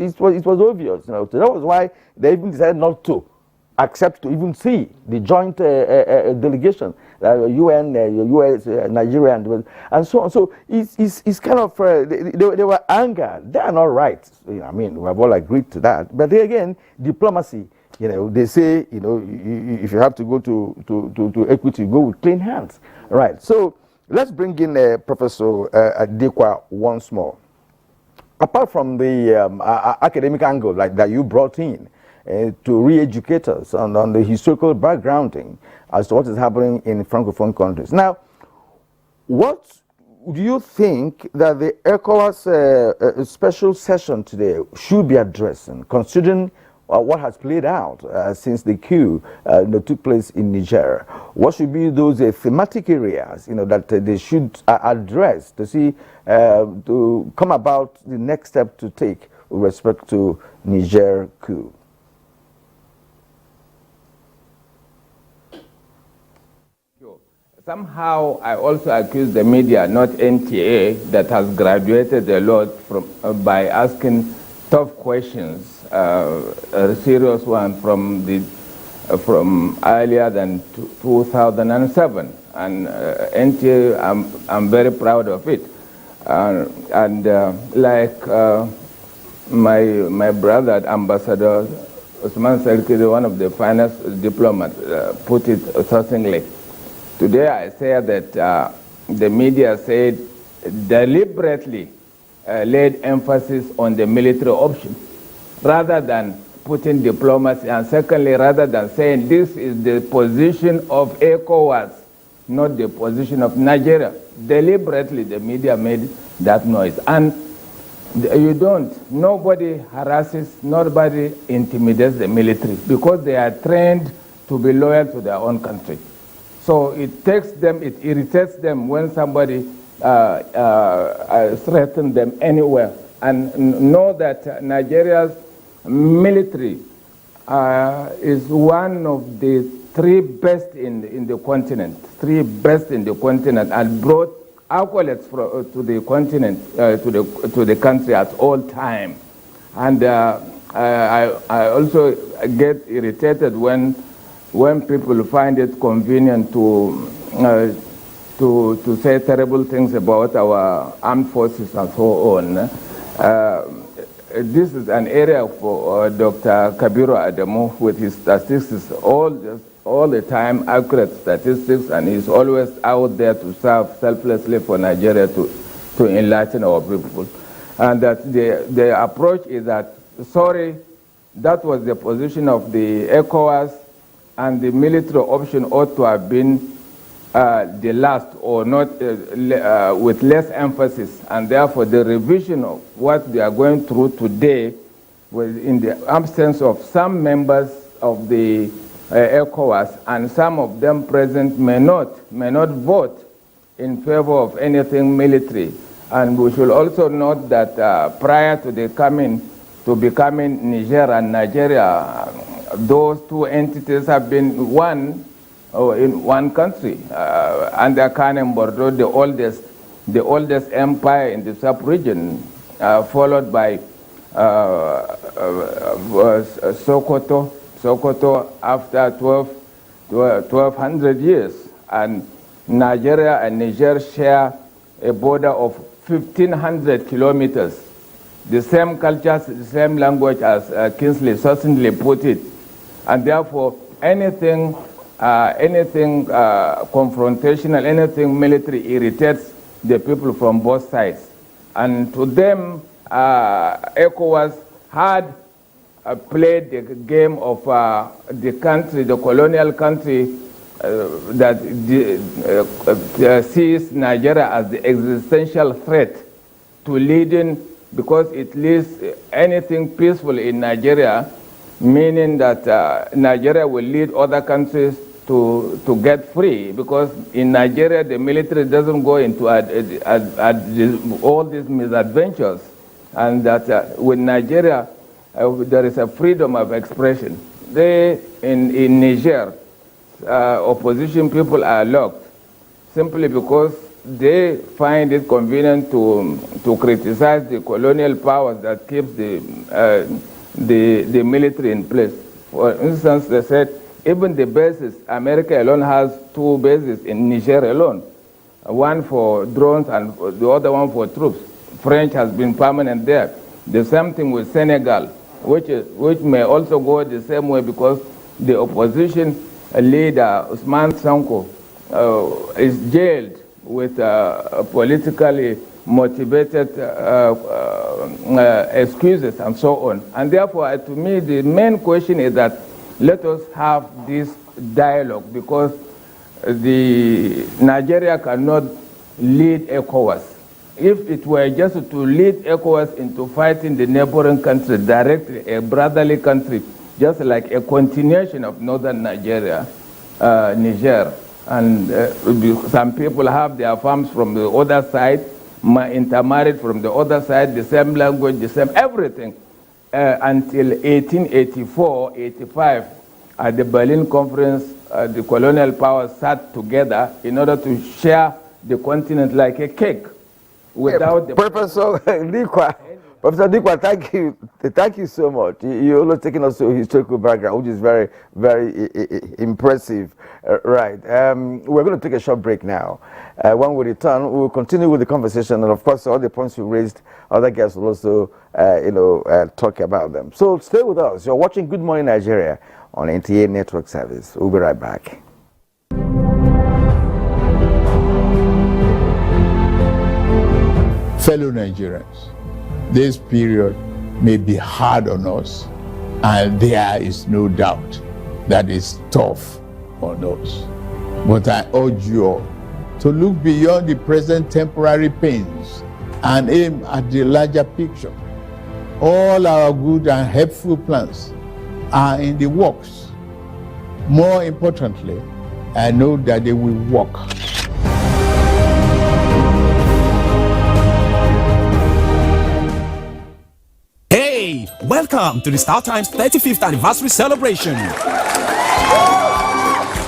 obvious. You know, so that was why they even decided not to accept to even see the joint delegation, UN, US, Nigeria, and so on. So it's kind of they were angered. They are not right. You know, I mean, we have all agreed to that. But then again, diplomacy. You know, they say, you know, if you have to go to equity, go with clean hands, right? So let's bring in Professor Dikwa once more. Apart from the academic angle like that you brought in to re-educate us on the historical backgrounding as to what is happening in Francophone countries. Now, what do you think that the ECOWAS special session today should be addressing, considering what has played out since the coup that took place in Niger? What should be those thematic areas, you know, that they should address to see to come about the next step to take with respect to Niger coup? Somehow, I also accuse the media, not NTA, that has graduated a lot by asking tough questions, a serious one from earlier than 2007, and NTA, I'm very proud of it, like my brother, Ambassador Usman Sarki, one of the finest diplomats, put it succinctly. Today I say that the media said deliberately laid emphasis on the military option rather than putting diplomacy, and secondly, rather than saying this is the position of ECOWAS, not the position of Nigeria. Deliberately the media made that noise. And nobody harasses, nobody intimidates the military because they are trained to be loyal to their own country. So it irritates them when somebody threatens them anywhere. And know that Nigeria's military is one of the three best in the continent, and brought accolades to the continent, to the country at all time. And I also get irritated when people find it convenient to say terrible things about our armed forces and so on. This is an area for Dr. Kabiru Adamu with his statistics, all the time accurate statistics, and he's always out there to serve selflessly for Nigeria to enlighten our people. And that the approach is that, sorry, that was the position of the ECOWAS, and the military option ought to have been the last, or not with less emphasis, and therefore the revision of what they are going through today, in the absence of some members of the ECOWAS, and some of them present may not vote in favor of anything military. And we should also note that prior to the coming to to becoming Niger and Nigeria. Those two entities have been one in one country under Kanem Bordeaux, the oldest empire in the sub-region, followed by Sokoto after 1200 years, and Nigeria and Niger share a border of 1,500 kilometers. The same cultures, the same language, as Kingsley succinctly put it, and therefore anything confrontational, anything military irritates the people from both sides. And to them, ECOWAS had played the game of the country, the colonial country, that sees Nigeria as the existential threat to leading, because it leads anything peaceful in Nigeria, meaning that Nigeria will lead other countries to get free, because in Nigeria the military doesn't go into all these misadventures, and that with Nigeria there is a freedom of expression. In Niger, opposition people are locked simply because they find it convenient to criticize the colonial powers that keeps the military in place. For instance, they said even the bases, America alone has 2 bases in Niger alone, one for drones and the other one for troops. French has been permanent there. The same thing with Senegal, which may also go the same way, because the opposition leader, Usman Sonko, is jailed with politically motivated excuses and so on. And therefore, to me, the main question is that let us have this dialogue, because Nigeria cannot lead ECOWAS. If it were just to lead ECOWAS into fighting the neighboring country directly, a brotherly country, just like a continuation of northern Nigeria, Niger, and some people have their farms from the other side, intermarried from the other side, the same language, the same everything, until 1884, 85, at the Berlin Conference, the colonial powers sat together in order to share the continent like a cake. Without the Professor Dikwa, thank you so much. You're always taking us to a historical background, which is very, very impressive. Right. We're going to take a short break now. When we return, we'll continue with the conversation, and of course, all the points you raised, other guests will also, talk about them. So stay with us. You're watching Good Morning Nigeria on NTA Network Service. We'll be right back. Fellow Nigerians, this period may be hard on us, and there is no doubt that it's tough on us. But I urge you all to look beyond the present temporary pains and aim at the larger picture. All our good and helpful plans are in the works. More importantly, I know that they will work. Hey, welcome to the StarTimes 35th anniversary celebration.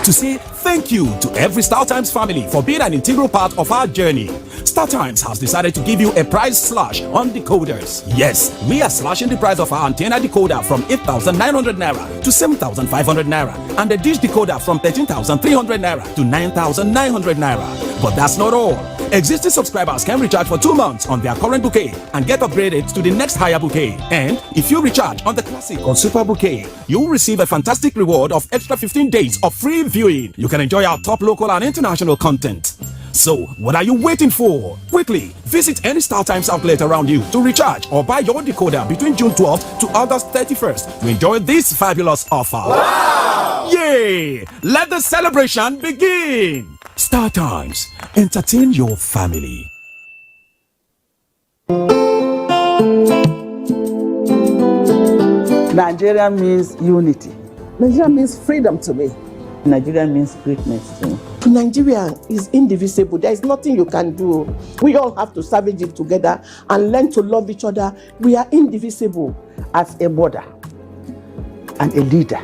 To say thank you to every StarTimes family for being an integral part of our journey, StarTimes has decided to give you a price slash on decoders. Yes, we are slashing the price of our antenna decoder from 8,900 naira to 7,500 naira, and the dish decoder from 13,300 naira to 9,900 naira. But that's not all. Existing subscribers can recharge for 2 months on their current bouquet and get upgraded to the next higher bouquet. And if you recharge on the classic or super bouquet, you'll receive a fantastic reward of extra 15 days of free viewing. You can enjoy our top local and international content. So, what are you waiting for? Quickly, visit any StarTimes outlet around you to recharge or buy your decoder between June 12th to August 31st to enjoy this fabulous offer. Wow! Yay! Let the celebration begin! StarTimes, entertain your family. Nigeria means unity. Nigeria means freedom to me. Nigeria means greatness to me. Nigeria is indivisible. There is nothing you can do. We all have to savage it together and learn to love each other. We are indivisible. As a mother and a leader,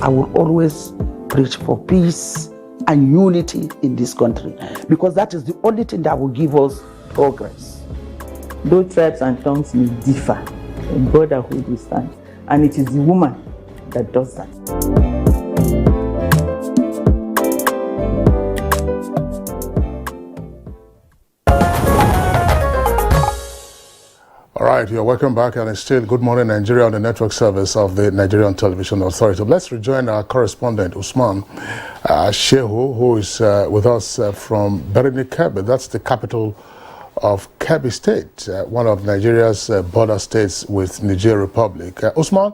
I will always preach for peace and unity in this country, because that is the only thing that will give us progress. Though tribes and tongues may differ, in brotherhood we stand. And it is the woman that does that. All right, you're welcome back, and it's still Good Morning Nigeria on the network service of the Nigerian Television Authority. Let's rejoin our correspondent, Usman Shehu, who is with us from Kebbi. That's the capital of Kebbi State, one of Nigeria's border states with Niger Republic. Usman,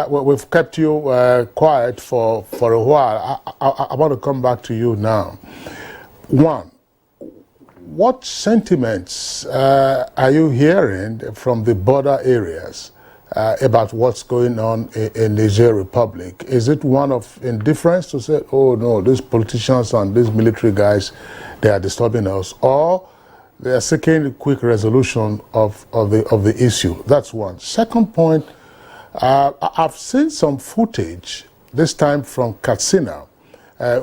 we've kept you quiet for a while. I want to come back to you now. One, what sentiments are you hearing from the border areas about what's going on in Niger Republic? Is it one of indifference to say, oh no, these politicians and these military guys, they are disturbing us, or they are seeking a quick resolution of the issue? That's one. Second point, I've seen some footage, this time from Katsina,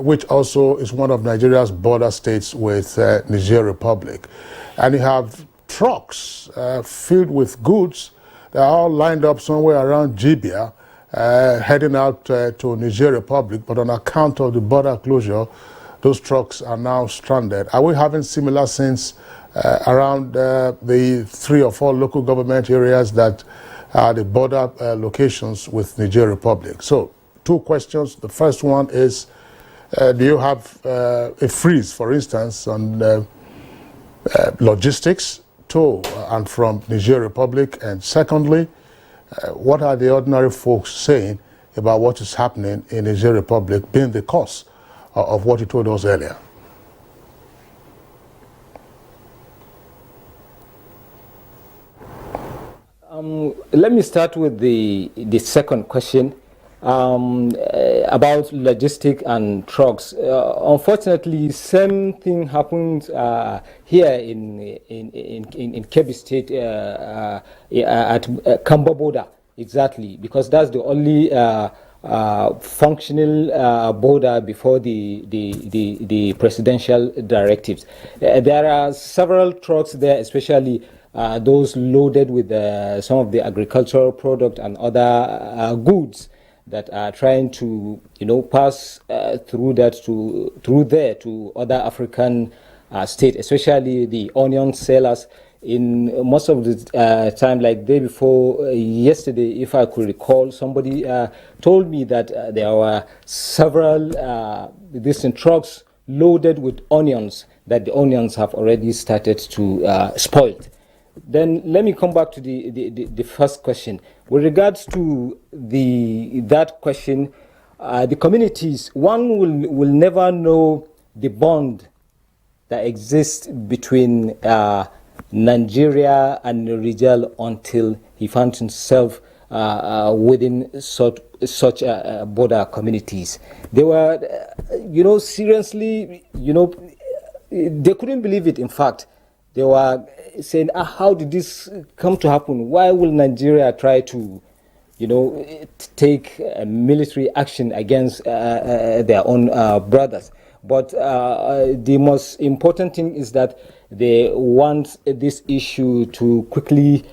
which also is one of Nigeria's border states with Niger Republic. And you have trucks filled with goods that are all lined up somewhere around Jibia, heading out to Niger Republic, but on account of the border closure, those trucks are now stranded. Are we having similar scenes around the 3 or 4 local government areas that are the border locations with Niger Republic? So, 2 questions. The first one is, do you have a freeze, for instance, on logistics to and from Niger Republic? And secondly, what are the ordinary folks saying about what is happening in Niger Republic, being the cause of what you told us earlier? Let me start with the second question. About logistic and trucks. Unfortunately, same thing happened here in Kebbi State at Kamba border, exactly, because that's the only functional border before the presidential directives. There are several trucks there, especially those loaded with some of the agricultural product and other goods that are trying to, pass through there to other African states, especially the onion sellers. In most of the time, like day before yesterday, if I could recall, somebody told me that there were several distant trucks loaded with onions, that the onions have already started to spoil. Then let me come back to the first question. With regards to that question, the communities, one will never know the bond that exists between Nigeria and Niger until he finds himself within such border communities. They were, seriously, they couldn't believe it, in fact. They were saying, how did this come to happen? Why will Nigeria try to, take military action against their own brothers? But the most important thing is that they want this issue to quickly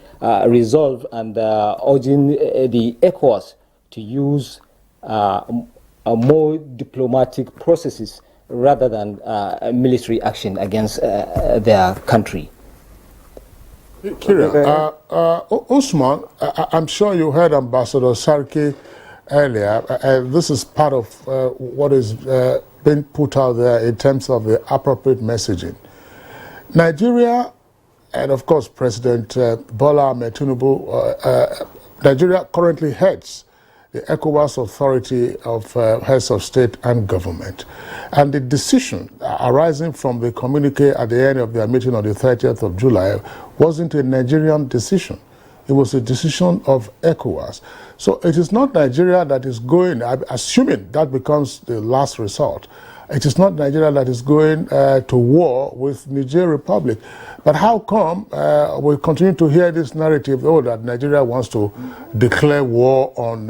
resolve, and urging the ECOWAS to use more diplomatic processes rather than military action against their country. Usman, I'm sure you heard Ambassador Sarki earlier. This is part of what is being put out there in terms of the appropriate messaging. Nigeria, and of course President Bola Ahmed Tinubu, Nigeria currently heads the ECOWAS Authority of Heads of State and Government. And the decision arising from the communique at the end of their meeting on the 30th of July wasn't a Nigerian decision. It was a decision of ECOWAS. So it is not Nigeria that is going, assuming that becomes the last resort, it is not Nigeria that is going to war with Niger Republic. But how come we continue to hear this narrative, that Nigeria wants to declare war on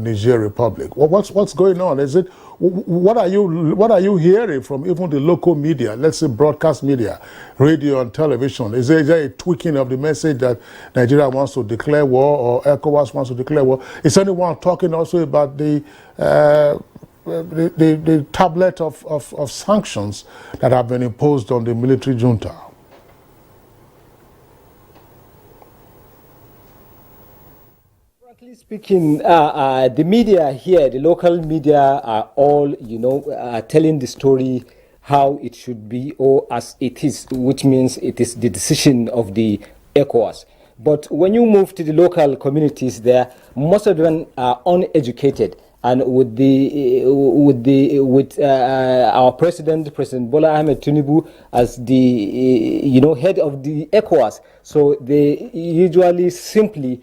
Niger Republic? What's going on? Is it what are you hearing from even the local media, let's say broadcast media, radio and television? Is there a tweaking of the message that Nigeria wants to declare war or ECOWAS wants to declare war? Is anyone talking also about the tablet of sanctions that have been imposed on the military junta? Frankly speaking, the media here, the local media, are all, telling the story how it should be or as it is, which means it is the decision of the ECOWAS. But when you move to the local communities there, most of them are uneducated. And with our President Bola Ahmed Tinubu as the head of the ECOWAS, so they usually simply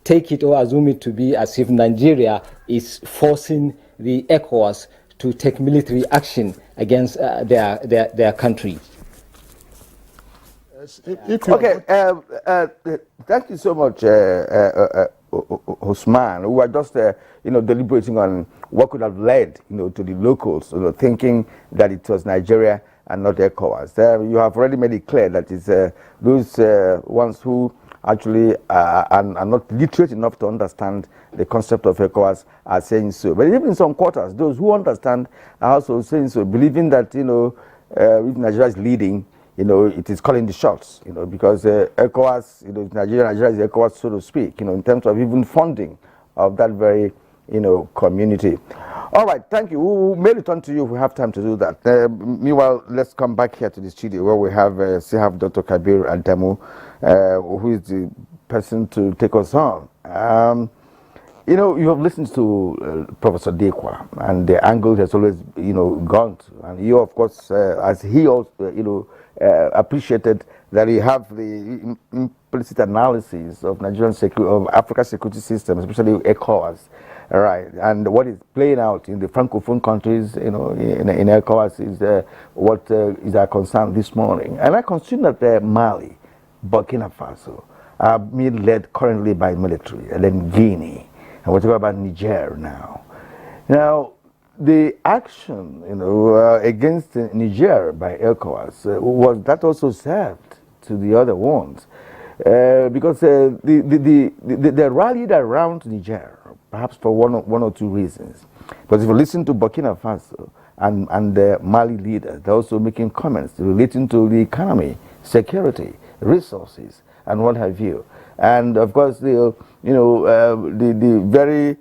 take it or assume it to be as if Nigeria is forcing the ECOWAS to take military action against their country. Okay, thank you so much, Usman. We were just, deliberating on what could have led, to the locals, thinking that it was Nigeria and not ECOWAS. You have already made it clear that it's those ones who actually are not literate enough to understand the concept of ECOWAS are saying so. But even in some quarters, those who understand are also saying so, believing that, if Nigeria is leading, it is calling the shots, because ECOWAS, Nigeria is ECOWAS, so to speak, in terms of even funding of that very, community. All right, thank you. We may return to you if we have time to do that. Meanwhile, let's come back here to the studio where we still have Dr. Kabir Adamu, who is the person to take us on. You have listened to Professor Dikwa, and the angle has always, gone to. And you, of course, as he also, appreciated that you have the implicit analysis of of Africa's security system, especially ECOWAS, right? And what is playing out in the Francophone countries, in ECOWAS is what is our concern this morning. And I consider that Mali, Burkina Faso are being led currently by military, and then Guinea, and we're talking about Niger now. Now, the action, against Niger by ECOWAS was that also served to the other ones, because they rallied around Niger, perhaps for one or two reasons. But if you listen to Burkina Faso and the Mali leaders, they're also making comments relating to the economy, security, resources, and what have you. And of course, the very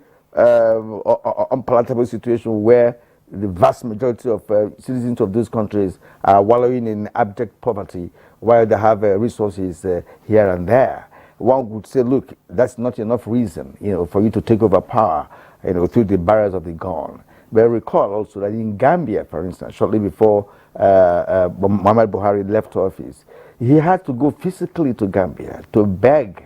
unpalatable situation where the vast majority of citizens of those countries are wallowing in abject poverty while they have resources here and there. One would say, look, that's not enough reason, for you to take over power, through the barriers of the gun. But I recall also that in Gambia, for instance, shortly before Muhammad Buhari left office, he had to go physically to Gambia to beg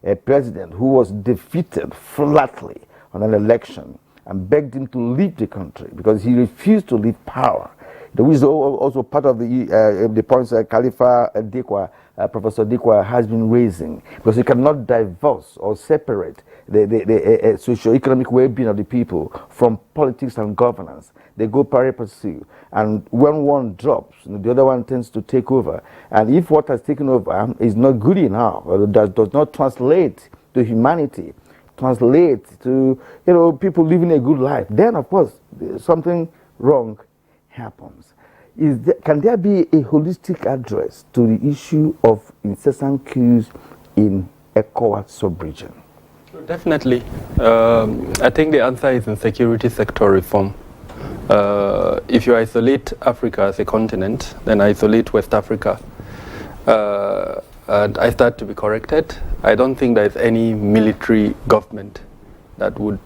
a president who was defeated flatly on an election and begged him to leave the country because he refused to leave power. Which is also part of the points that Khalifa Dikwa, Professor Dikwa has been raising, because you cannot divorce or separate the socio-economic well-being of the people from politics and governance. They go pari passu, and when one drops, the other one tends to take over. And if what has taken over is not good enough, or does not translate to humanity, translate to people living a good life, then of course something wrong happens. Can there be a holistic address to the issue of incessant coups in ECOWAS sub-region? Definitely. I think the answer is in security sector reform. If you isolate Africa as a continent, then isolate West Africa. And I start to be corrected. I don't think there is any military government that would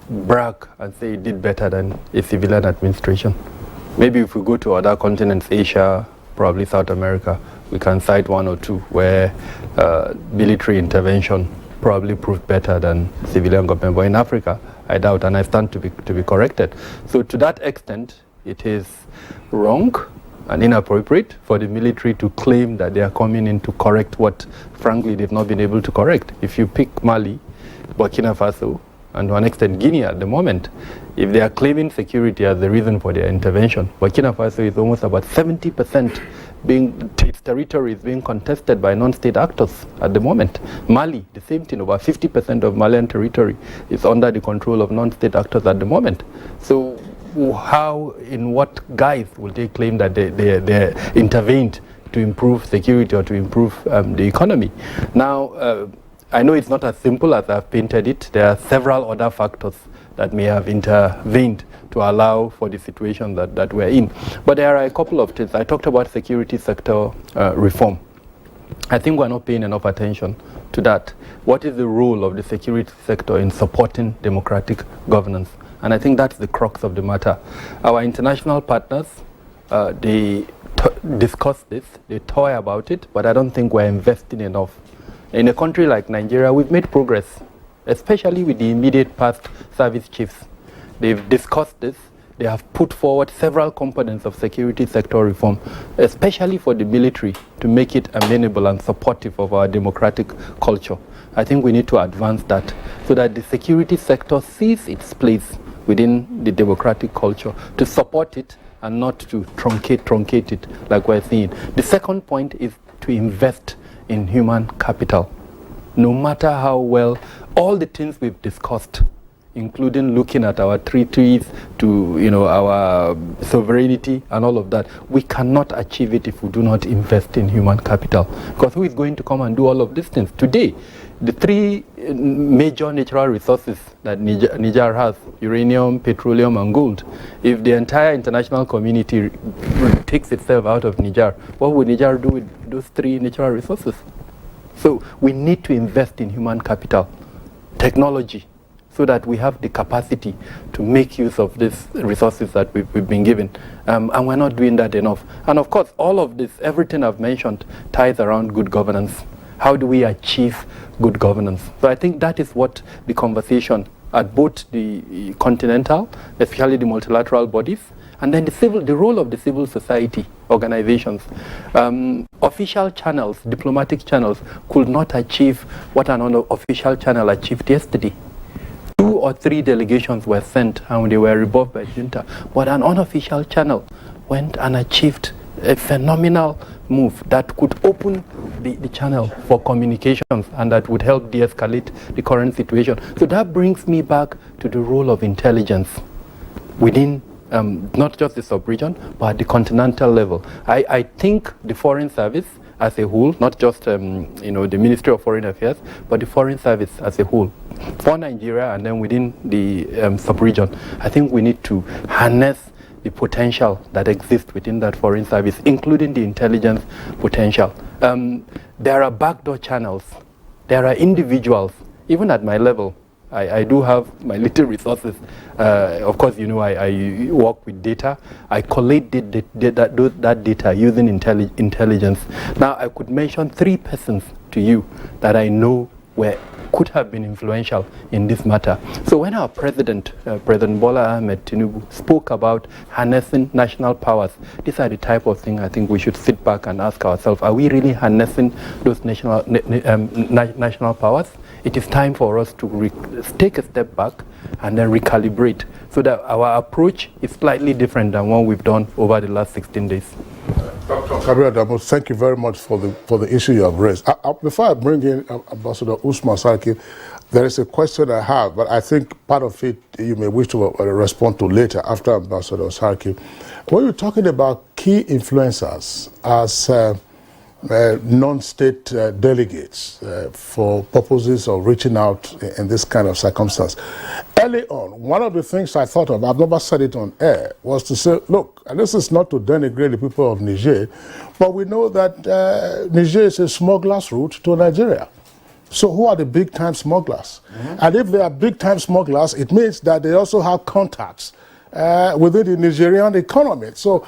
brag and say it did better than a civilian administration. Maybe if we go to other continents, Asia, probably South America, we can cite one or two where military intervention probably proved better than civilian government. But in Africa, I doubt, and I stand to be corrected. So to that extent, it is wrong and inappropriate for the military to claim that they are coming in to correct what, frankly, they've not been able to correct. If you pick Mali, Burkina Faso, and to an extent Guinea at the moment, if they are claiming security as the reason for their intervention, Burkina Faso is almost about 70% its territory is being contested by non-state actors at the moment. Mali, the same thing, about 50% of Malian territory is under the control of non-state actors at the moment. So how, in what guise will they claim that they intervened to improve security or to improve the economy? Now, I know it's not as simple as I've painted it. There are several other factors that may have intervened to allow for the situation that we're in. But there are a couple of things. I talked about security sector reform. I think we're not paying enough attention to that. What is the role of the security sector in supporting democratic governance? And I think that's the crux of the matter. Our international partners, they discuss this, they toy about it, but I don't think we're investing enough. In a country like Nigeria, we've made progress, especially with the immediate past service chiefs. They've discussed this. They have put forward several components of security sector reform, especially for the military, to make it amenable and supportive of our democratic culture. I think we need to advance that so that the security sector sees its place within the democratic culture, to support it and not to truncate it like we're seeing. The second point is to invest in human capital. No matter how well, all the things we've discussed, including looking at our treaties, to our sovereignty and all of that, we cannot achieve it if we do not invest in human capital. Because who is going to come and do all of these things? Today, the three major natural resources that Niger has, uranium, petroleum, and gold, if the entire international community takes itself out of Niger, what would Niger do with those three natural resources? So we need to invest in human capital, technology, so that we have the capacity to make use of these resources that we've been given. And we're not doing that enough. And of course, all of this, everything I've mentioned, ties around good governance. How do we achieve good governance? So I think that is what the conversation at both the continental, especially the multilateral bodies, and then the role of the civil society organizations. Official channels, diplomatic channels, could not achieve what an unofficial channel achieved yesterday. 2 or 3 delegations were sent and they were rebuffed by junta, but an unofficial channel went and achieved a phenomenal move that could open the channel for communications and that would help de-escalate the current situation. So that brings me back to the role of intelligence within not just the sub-region, but at the continental level. I think the Foreign Service as a whole, not just the Ministry of Foreign Affairs, but the Foreign Service as a whole, for Nigeria and then within the sub-region, I think we need to harness the potential that exists within that foreign service, including the intelligence potential. There are backdoor channels. There are individuals, even at my level. I do have my little resources. Of course, I work with data. I collate that data using intelligence. Now, I could mention 3 persons to you that I know could have been influential in this matter. So when our President Bola Ahmed Tinubu, spoke about harnessing national powers, these are the type of things I think we should sit back and ask ourselves, are we really harnessing those national powers? It is time for us to take a step back and then recalibrate so that our approach is slightly different than what we've done over the last 16 days. Dr. Kabir Adamo, thank you very much for the issue you have raised. Before I bring in Ambassador Usman Sarki, there is a question I have, but I think part of it you may wish to respond to later after Ambassador Sarki. When you're talking about key influencers as non-state delegates for purposes of reaching out in this kind of circumstance. Early on, one of the things I thought of, I've never said it on air, was to say, look, and this is not to denigrate the people of Niger, but we know that Niger is a smuggler's route to Nigeria. So who are the big-time smugglers? And if they are big-time smugglers, it means that they also have contacts within the Nigerian economy. So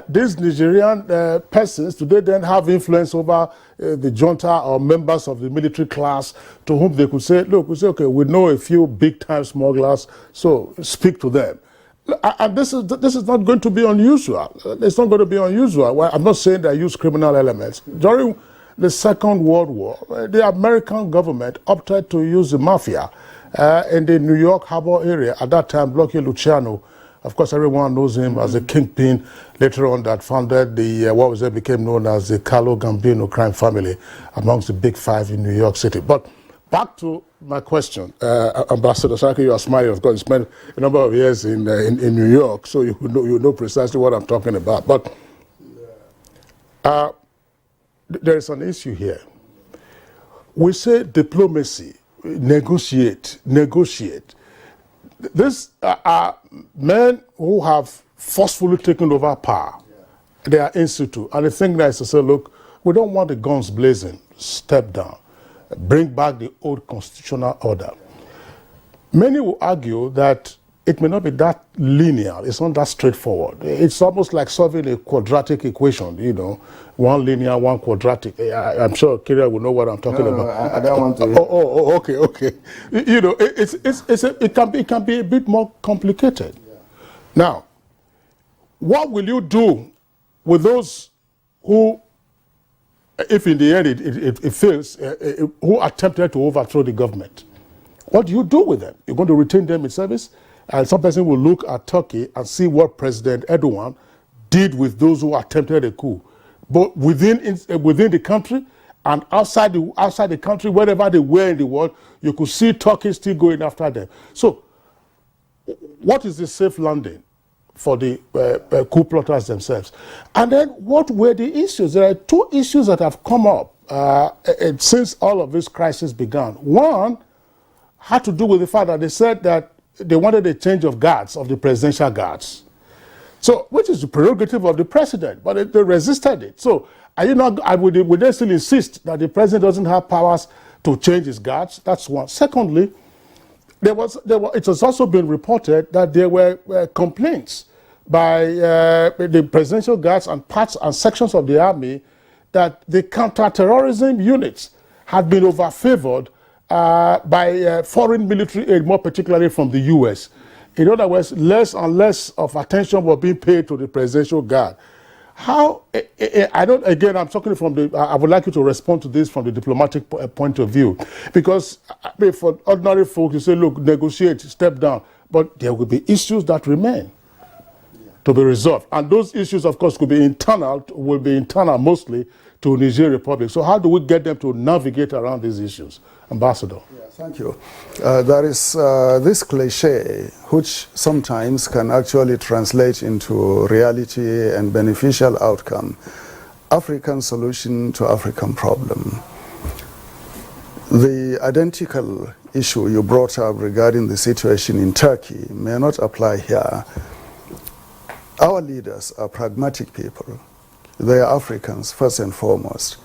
These Nigerian persons, do they then have influence over the junta or members of the military class to whom they could say, look, we say, okay, we know a few big-time smugglers, so speak to them. And this is not going to be unusual. It's not going to be unusual. Well, I'm not saying they use criminal elements. During the Second World War, the American government opted to use the mafia in the New York Harbor area. At that time, Lucky Luciano, of course, everyone knows him as a kingpin. Later on, that founded the became known as the Carlo Gambino crime family amongst the big five in New York City. But back to my question, Ambassador Sarki, you are smiling. Of course, you spent a number of years in New York, so you know precisely what I'm talking about. But there is an issue here. We say diplomacy, negotiate. These are men who have forcefully taken over power. They are in situ. And the thing is to say, look, we don't want the guns blazing. Step down. Bring back the old constitutional order. Many will argue that it may not be that linear. It's not that straightforward. It's almost like solving a quadratic equation, you know, one linear, one quadratic. I'm sure Kyria will know what I'm talking about. I don't want to. Okay. You know, it can be a bit more complicated. Yeah. Now, what will you do with those who, if in the end it fails, who attempted to overthrow the government? What do you do with them? You're going to retain them in service? And some person will look at Turkey and see what President Erdogan did with those who attempted a coup. But within the country and outside the country, wherever they were in the world, you could see Turkey still going after them. So what is the safe landing for the coup plotters themselves? And then what were the issues? There are two issues that have come up since all of this crisis began. One had to do with the fact that they said that they wanted a change of guards, of the presidential guards. So, which is the prerogative of the president, but they resisted it. So, would they still insist that the president doesn't have powers to change his guards? That's one. Secondly, it has also been reported that there were complaints by the presidential guards and parts and sections of the army that the counter-terrorism units had been overfavored by foreign military aid, more particularly from the U.S. In other words, less and less of attention was being paid to the presidential guard. How, I'm talking from I would like you to respond to this from the diplomatic point of view. Because for ordinary folks, you say, look, negotiate, step down. But there will be issues that remain to be resolved. And those issues, of course, will be internal mostly to Niger Republic. So how do we get them to navigate around these issues? Ambassador. Yeah, thank you. There is this cliche, which sometimes can actually translate into reality and beneficial outcome. African solution to African problem. The identical issue you brought up regarding the situation in Turkey may not apply here. Our leaders are pragmatic people. They are Africans, first and foremost.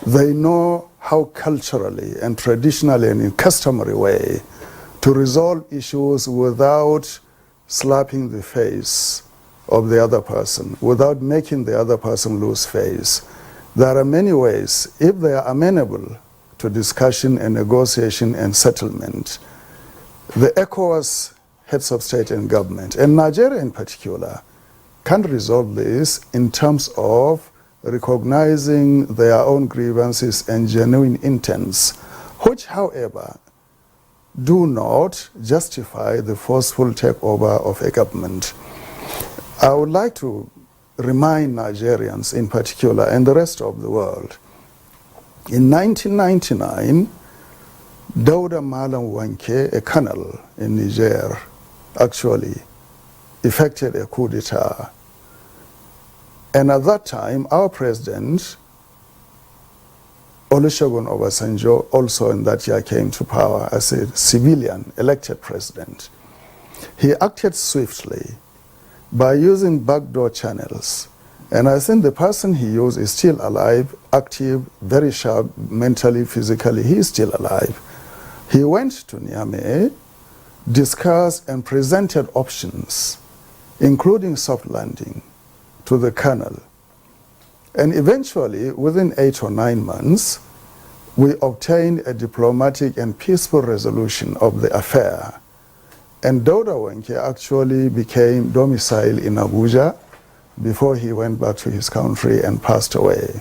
They know how culturally and traditionally and in customary way to resolve issues without slapping the face of the other person, without making the other person lose face. There are many ways, if they are amenable to discussion and negotiation and settlement. The ECOWAS heads of state and government, and Nigeria in particular, can resolve this in terms of recognizing their own grievances and genuine intents, which, however, do not justify the forceful takeover of a government. I would like to remind Nigerians in particular and the rest of the world, in 1999, Dauda Malam Wanke, a colonel in Niger, actually effected a coup d'etat. And at that time, our president, Olusegun Obasanjo, also in that year came to power as a civilian elected president. He acted swiftly by using backdoor channels. And I think the person he used is still alive, active, very sharp, mentally, physically, he is still alive. He went to Niamey, discussed and presented options, including soft landing, to the colonel. And eventually, within 8 or 9 months, we obtained a diplomatic and peaceful resolution of the affair. And Dauda Wenke actually became domiciled in Abuja before he went back to his country and passed away.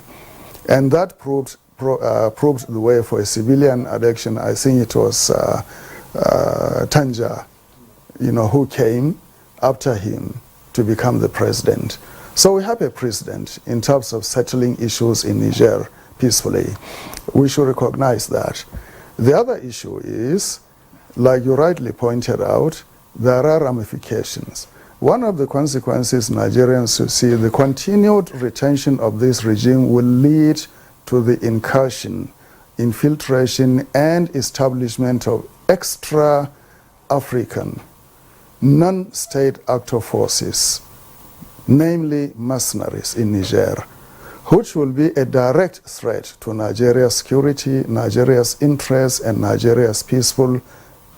And that proved the way for a civilian election. I think it was Tanja, who came after him to become the president. So we have a precedent in terms of settling issues in Niger peacefully. We should recognize that. The other issue is, like you rightly pointed out, there are ramifications. One of the consequences Nigerians should see, the continued retention of this regime will lead to the incursion, infiltration, and establishment of extra-African, non-state actor forces, namely mercenaries in Niger, which will be a direct threat to Nigeria's security, Nigeria's interests, and Nigeria's peaceful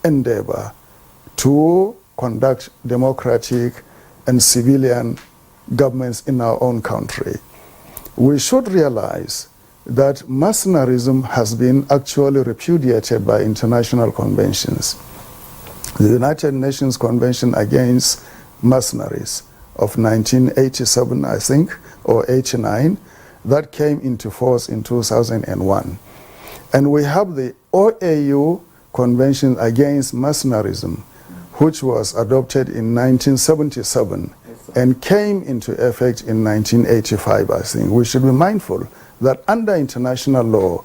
endeavor to conduct democratic and civilian governments in our own country. We should realize that mercenarism has been actually repudiated by international conventions. The United Nations Convention Against Mercenaries of 1987, I think, or 89, that came into force in 2001. And we have the OAU Convention Against Mercenarism, which was adopted in 1977 and came into effect in 1985, I think. We should be mindful that under international law,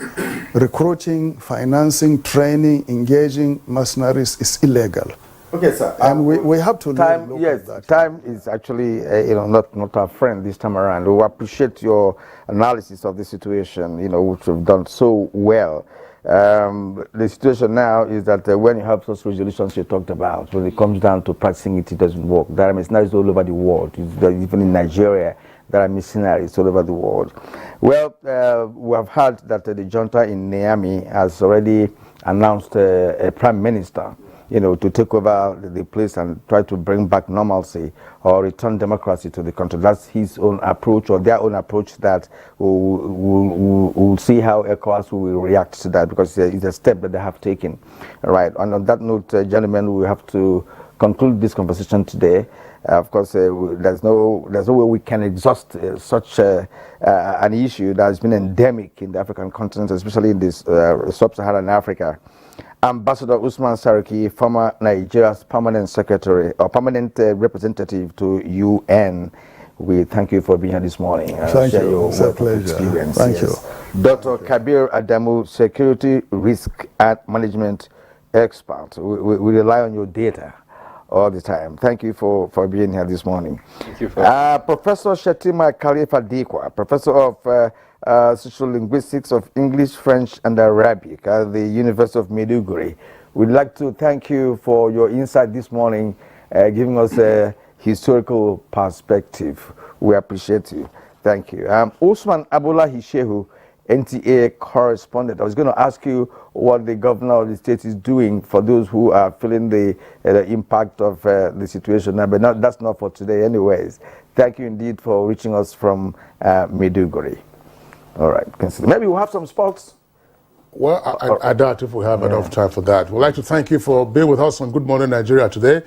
recruiting, financing, training, engaging mercenaries is illegal. Okay, sir. And we have to look at that. Time is actually not our friend this time around. We appreciate your analysis of the situation, which you've done so well. The situation now is that when you have those resolutions you talked about, when it comes down to practicing it, it doesn't work. That means now it's all over the world. Even in Nigeria, there are mercenaries all over the world. Well, we have heard that the junta in Niamey has already announced a prime minister, to take over the place and try to bring back normalcy or return democracy to the country. That's his own approach, or their own approach, that we'll see how ECOWAS will react to that, because it's a step that they have taken. All right. And on that note, gentlemen, we have to conclude this conversation today. Of course, there's no way we can exhaust such an issue that has been endemic in the African continent, especially in this sub-Saharan Africa. Ambassador Usman Sarki, former Nigeria's permanent secretary or permanent representative to UN, we thank you for being here this morning. Thank you. It's a pleasure. Thank you. Dr. Kabir Adamu, security risk and management expert. We rely on your data all the time. Thank you for being here this morning. Thank you for Professor Shetima Khalifa Dikwa, professor of social linguistics of English, French, and Arabic at the University of Maiduguri. We'd like to thank you for your insight this morning, giving us a historical perspective. We appreciate you. Thank you. Usman Abdullahi Shehu, NTA correspondent. I was going to ask you what the governor of the state is doing for those who are feeling the impact of the situation now, but that's not for today anyways. Thank you indeed for reaching us from Maiduguri. All right. Maybe we'll have some sports. Well, I doubt if we have enough time for that. We'd like to thank you for being with us on Good Morning Nigeria today.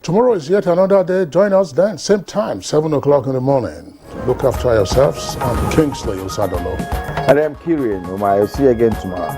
Tomorrow is yet another day. Join us then, same time, 7 o'clock in the morning. Look after yourselves. I'm Kingsley Osadolo. And I'm Kirian. I'll see you again tomorrow.